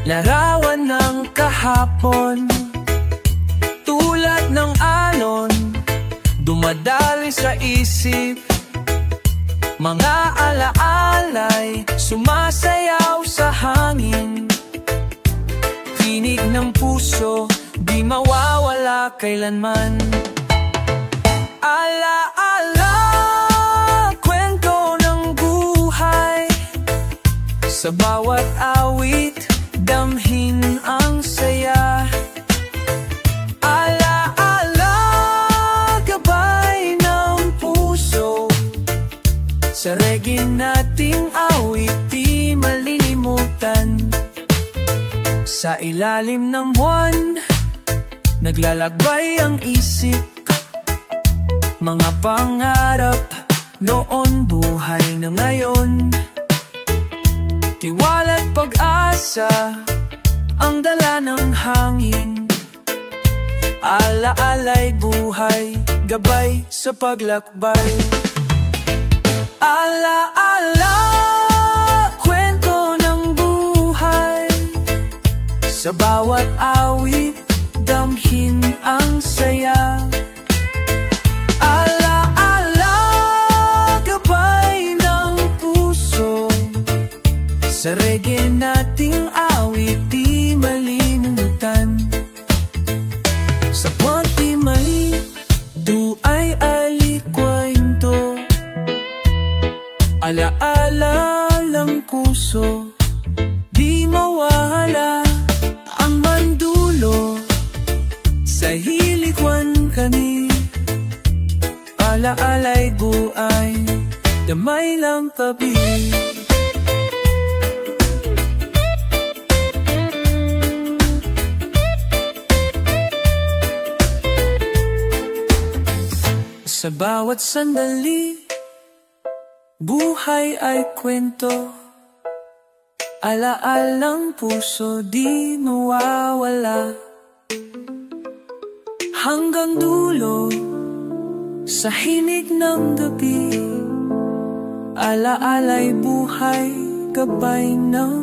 larawan ng kahapon. Tulad ng alon, dumadali sa isip. Mga alaalay, sumasayaw sa hangin. Tinig ng puso, di mawawala kailanman. Alaala, kwento ng buhay. Sa bawat awit, damhin ang saya. Alaala, gabay ng puso. Sa reggae nating awit, di malilimutan. Sa ilalim ng buwan, naglalakbay ang isip. Mga pangarap, noon buhay na ngayon. Tiwala't pag-asa ang dala ng hangin. Ala-alay buhay, gabay sa paglakbay. Ala-ala, kwento ng buhay. Sa bawat awit, damhin ang saya. Ala-ala, gabay ng puso. Sa reggae nating awit, di malimutan. Sa Puanti Mali, duay alikwento. Ala-ala lang puso, di mawala ang mandulo. Sa hilikwan kani, ala-alay buay, damay lang tabi. Sa bawat sandali, buhay ay kwento. Ala-alang puso, di mawawala. Hanggang dulo, sa hinig ng gabi. Ala-alay buhay, gabay ng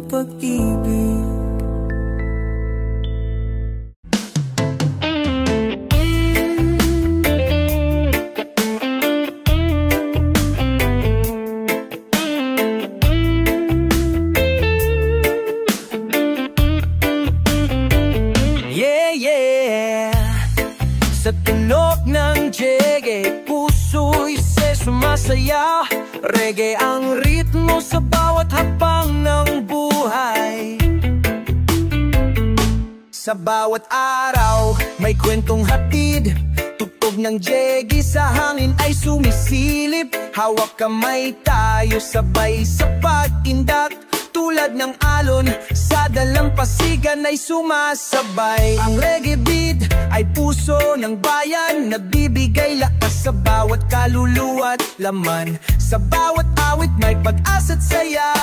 pag-ibig. Sa tunog ng jege, puso'y sumasaya. Reggae ang ritmo sa bawat hakbang ng buhay. Sa bawat araw, may kwentong hatid. Tugtog ng jege sa hangin ay sumisilip. Hawak kamay tayo, sabay sa pag-indak. Tulad ng alon, sa dalampasigan ay sumasabay. Ang reggae beat ay puso ng bayan, nagbibigay lakas sa bawat kaluluwa't laman. Sa bawat awit may pag-asa't saya.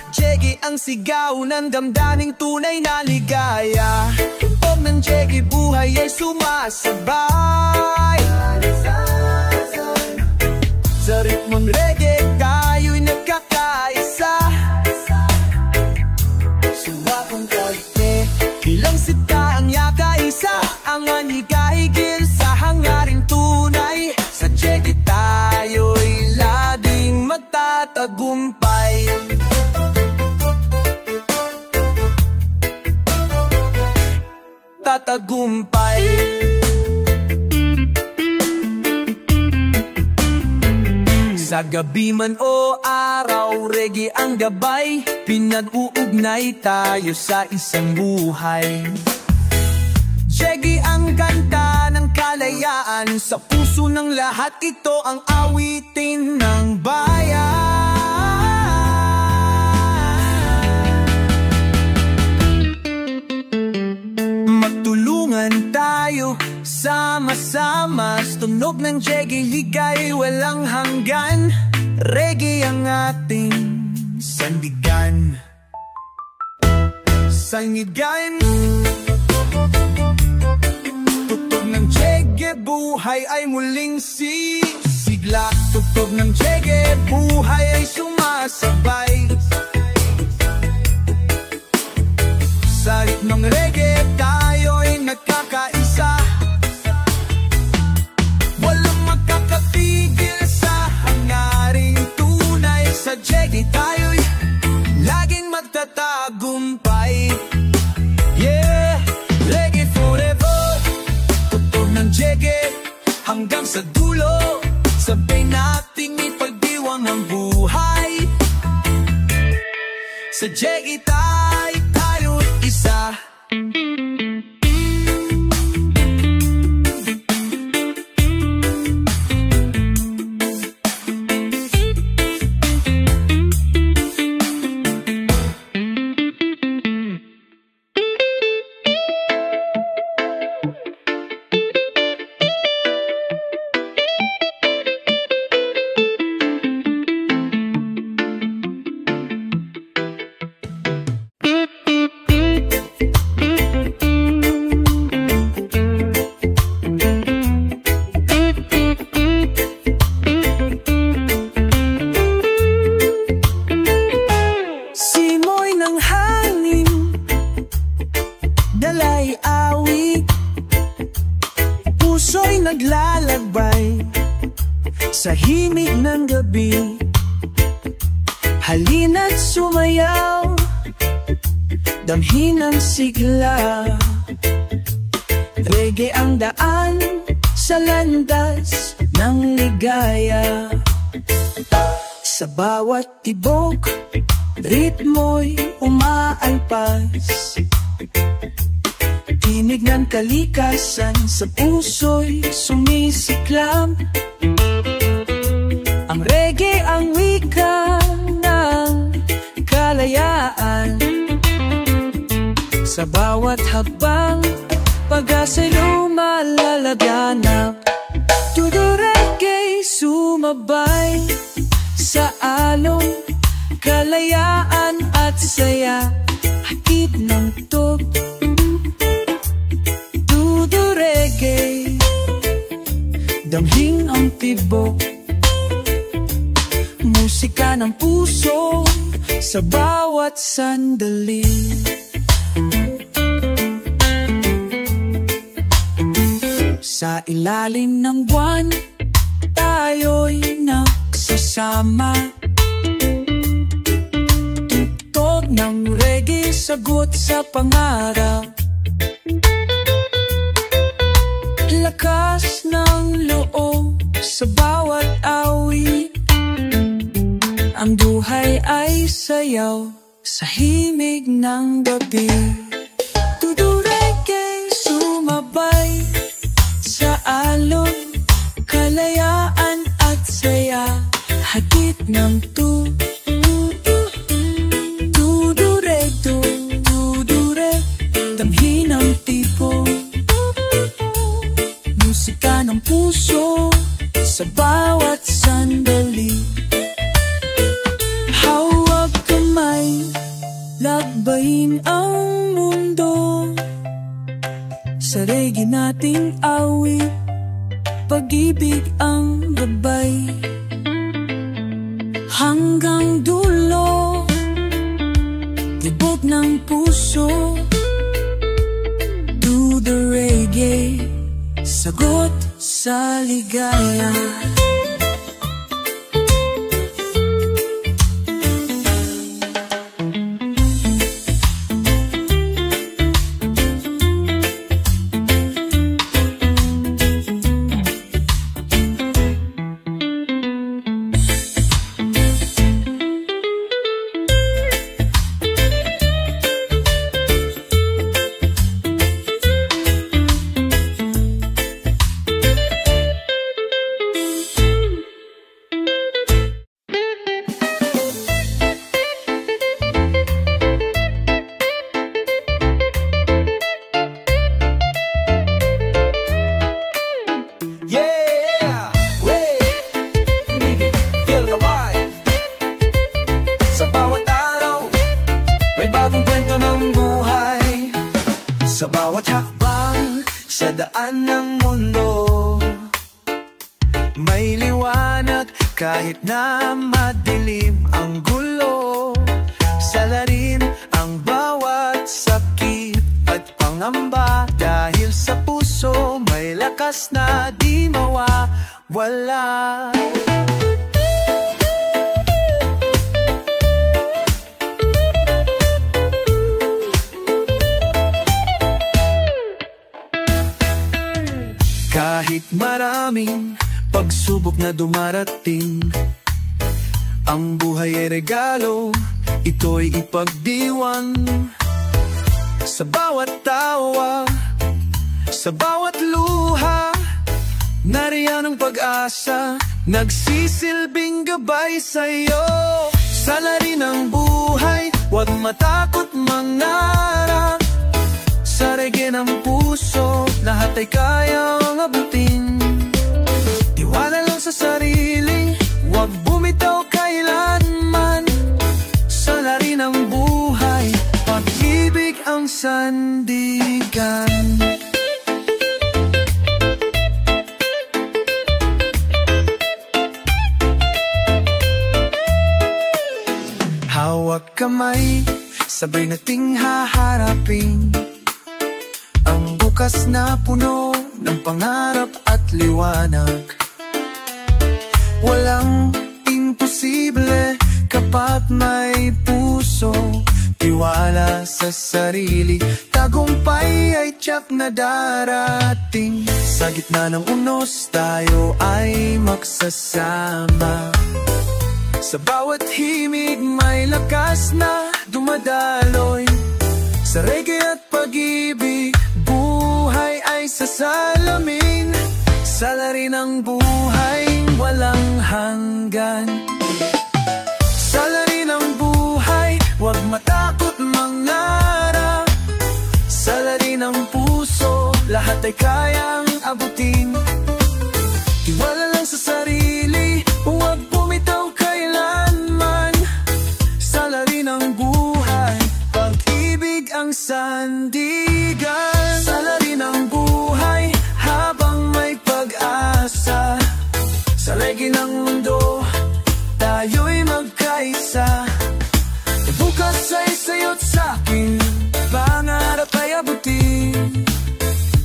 Jeggy ang sigaw ng damdaming tunay na ligaya. Tugtog ng jeggy, buhay ay sumasabay. Sa ritmong reggae, tayo'y nagkakaisa. Bilang sita ang yakaisa, ang anigahigil sa hangaring tunay. Sa jeggy tayo'y laging magtatagumpay. Tatagumpay. Sa gabi man o araw, reggae ang gabay. Pinag-uugnay tayo sa isang buhay. Jeggy ang kanta ng kalayaan. Sa puso ng lahat, ito ang awitin ng bayan. Magtulungan tayo, sama-sama. Tunog ng jeggy, ligay walang hanggan. Reggae ang ating sandigan. Sandigan. Tugtog ng jeggy, buhay ay muling sisigla. Tugtog ng jeggy, buhay ay sumasabay. Sa ritmong reggae, tayo'y nagkakaisa. Walang makakatigil sa hangaring tunay. Sa jeggy, tayo'y laging magtatagumpay. Yeah, reggae forever. Tugtog ng jeggy hanggang sa dulo. Sabay nating ipagdiwang ang buhay. Sa jeggy, tayo'y isa. halina't sumayaw, damhin ang sigla. Reggae ang daan sa landas ng ligaya. Sa bawat tibok, ritmo'y umaalpas. Tinig ng kalikasan sa puso'y sumisiklam. Ang reggae ang wika ng kalayaan. Sa bawat habang, pag-asa'y lumalalaganap. Todo reggae sumabay sa along kalayaan at saya. Hatid ng tug, todo reggae, damhing ang tibok. Musika ng puso sa bawat sandali. Sa ilalim ng buwan, tayo'y nagsasama. Tugtog ng reggae, sagot sa pangarap. Lakas ng loob sa bawat awit. Ang buhay ay sayaw sa himig ng gabi. Todo reggae sumabay sa alon, kalayaan at saya. Hatid ng tudure, damhin ang tipo. Musika ng puso sa bawat sandali. Hawak kamay, lakbayin ang mundo. Sa reggae nating awit, pag-ibig ang gabay. Hanggang dulo, tibok ng puso. Do the reggae, sagot sa ligaya. Sa bawat hakbang sa daan ng mundo, may liwanag kahit na madilim ang gulo. Salarin ang bawat sakit at pangamba, dahil sa puso may lakas na di mawawala. Kahit maraming pagsubok na dumarating, ang buhay ay regalo, ito'y ipagdiwang. Sa bawat tawa, sa bawat luha, nariyan ang pag-asa, nagsisilbing gabay sa'yo. Salarin ang buhay, huwag matakot mangarap. Sa reggae ng puso, lahat ay kayang abutin. Tiwala lang sa sarili, huwag bumitaw kailanman. Salarin ang buhay, pag-ibig ang sandigan. Hawak kamay, sabay nating haharapin ang bukas na puno ng pangarap at liwanag. Walang imposible tapat, may puso, tiwala sa sarili, tagumpay ay tiyak na darating. Sa gitna ng unos tayo ay magsasama. Sa bawat himig may lakas na dumadaloy. Sa reggae at pag-ibig, buhay ay sasalamin. Salarin ang buhay, walang hanggan. Salarin ang buhay, huwag matakot mangarap. Salarin ang puso, lahat ay kayang abutin. Tiwala lang sa sarili, huwag bumitaw kailanman. Salarin ang buhay, pag-ibig ang sandigan. Salarin ang buhay, habang may pag-asa. Sa legi ng mundo, tayo'y magkaisa. E bukas ay sa'yo't sa'kin, pangarap ay abutin.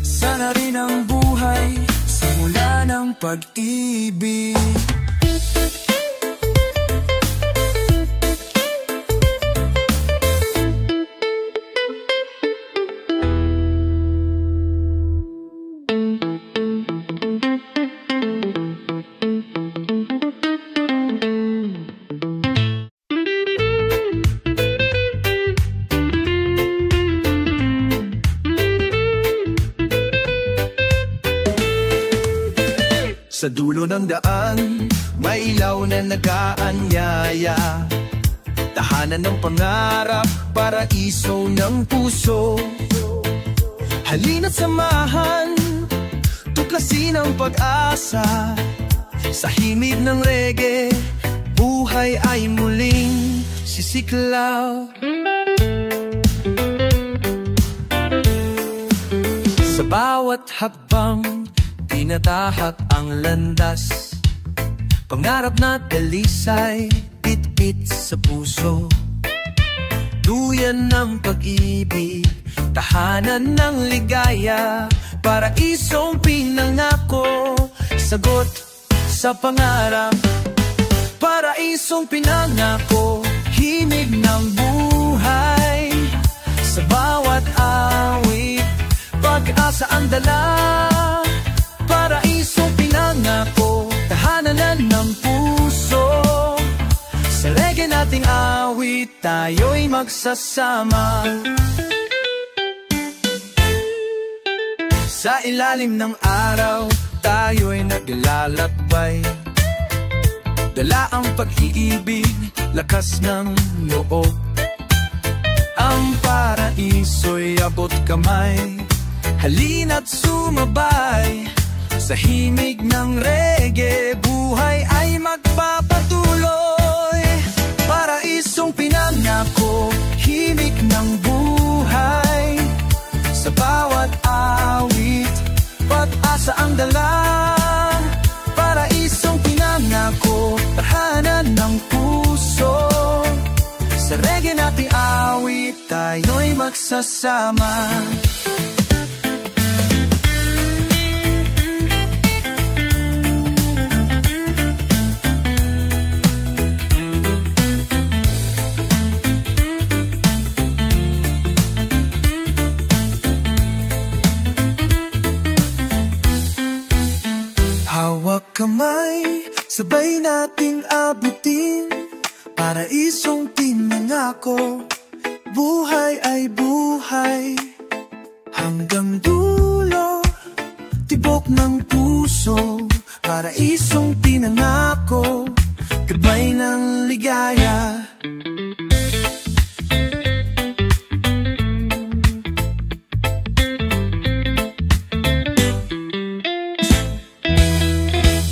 Sana rin ang buhay, simula ng pag-ibig. Sa dulo ng daan, may ilaw na nag-aanyaya. Tahanan ng pangarap, paraiso ng puso. Halina't samahan, tuklasin ang pag-asa. Sa himig ng reggae, buhay ay muling sisiklaw. Sa bawat hakbang, tinatahak ang landas. Pangarap na dalisay, pit-pit sa puso. Duyan ng pag-ibig, tahanan ng ligaya. Paraisong pinangako, sagot sa pangarap. Paraisong pinangako, himig ng buhay. Sa bawat awit, pag-asa ang dala. Paraisong pinangako, tahanan ng puso. Sa reggae nating awit, tayo'y magsasama. Sa ilalim ng araw, tayo'y naglalakbay. Dala ang pag-iibig, lakas ng loob. Ang paraiso'y abot kamay. Halina't sumabay. Sa himig ng reggae, buhay ay magpapatuloy. Paraisong pinangako, himig ng buhay. Sa bawat awit, pag-asa ang dala. Paraisong pinangako, tahanan ng puso. Sa reggae nating awit, tayo'y magsasama. Hawak kamay, sabay nating abutin. Paraisong pinangako, buhay ay buhay. Hanggang dulo, tibok ng puso. Paraisong pinangako, gabay ng ligaya.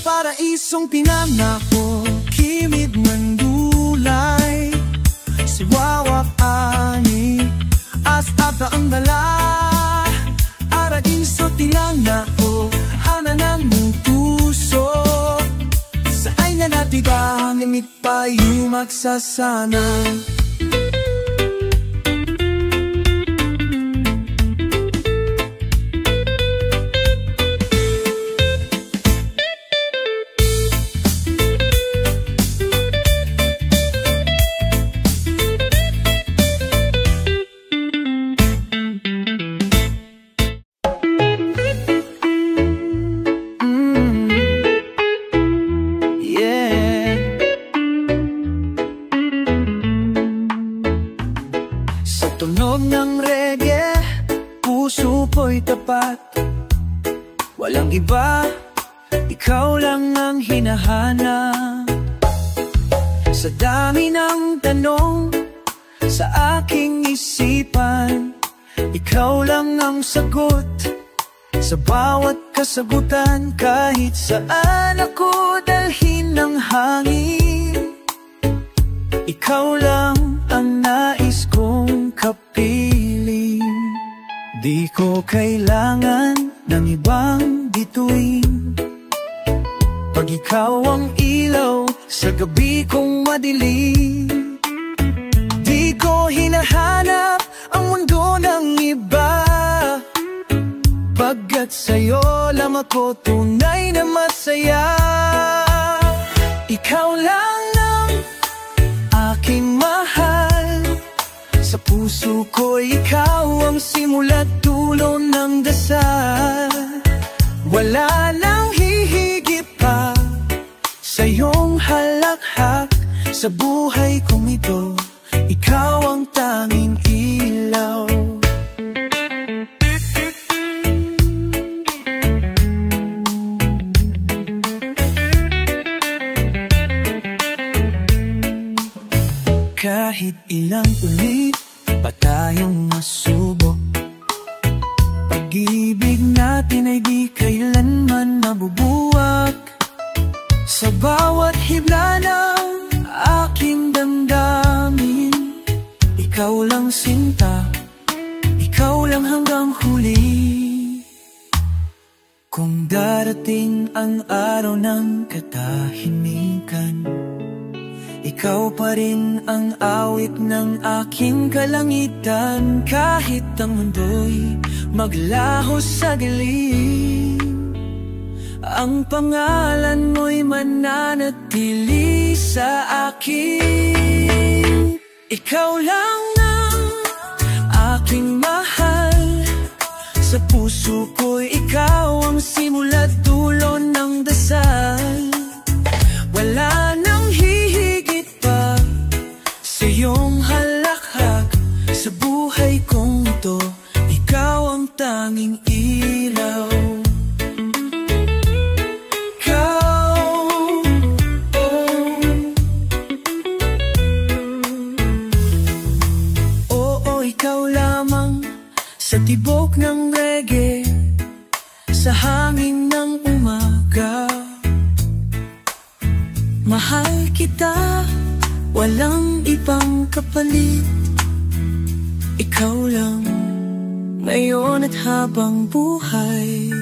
Paraisong pinangako, kimig ng dulay. Siwawak ani, as-ata ang dala. Aradiso tinangako, hananan mong puso. Saan na natin ba, nimit pa yung magsasana. tunog ng reggae, puso ko'y tapat. Walang iba, ikaw lang ang hinahanap. Sa dami ng tanong sa aking isipan, ikaw lang ang sagot sa bawat kasagutan. Kahit saan ako dalhin ng hangin, ikaw lang ang nais kong kapiling. Di ko kailangan ng ibang bituin, pag ikaw ang ilaw sa gabi kong madilim. Di ko hinahanap ang mundo ng iba, pagkat sa'yo lang ako tunay na masaya. Ikaw lang ang aking mahal, sa puso ko ikaw ang simula't dulo ng dasal. Wala nang hihigit pa sa iyong halakhak sa buhay kong ito, ikaw ang tanging ilaw. Kahit ilang ulit pa tayong masubok, pag-ibig natin ay di kailanman mabubuwag. Sa bawat hibla ng aking damdamin, ikaw lang sinta, ikaw lang hanggang huli. Kung darating ang araw ng katahimikan, ikaw pa rin ang awit ng aking kalangitan. Kahit ang mundo'y maglaho sa dilim, ang pangalan mo'y mananatili sa akin. Ikaw lang ang aking mahal, sa puso ko'y ikaw ang simula't dulo ng dasal. Wala nang hihigit pa sa iyong halakhak sa buhay kong ito, ikaw ang tanging ilaw. Sa tibok ng reggae, sa hangin ng umaga, mahal kita, walang ibang kapalit. Ikaw lang, ngayon at habang buhay.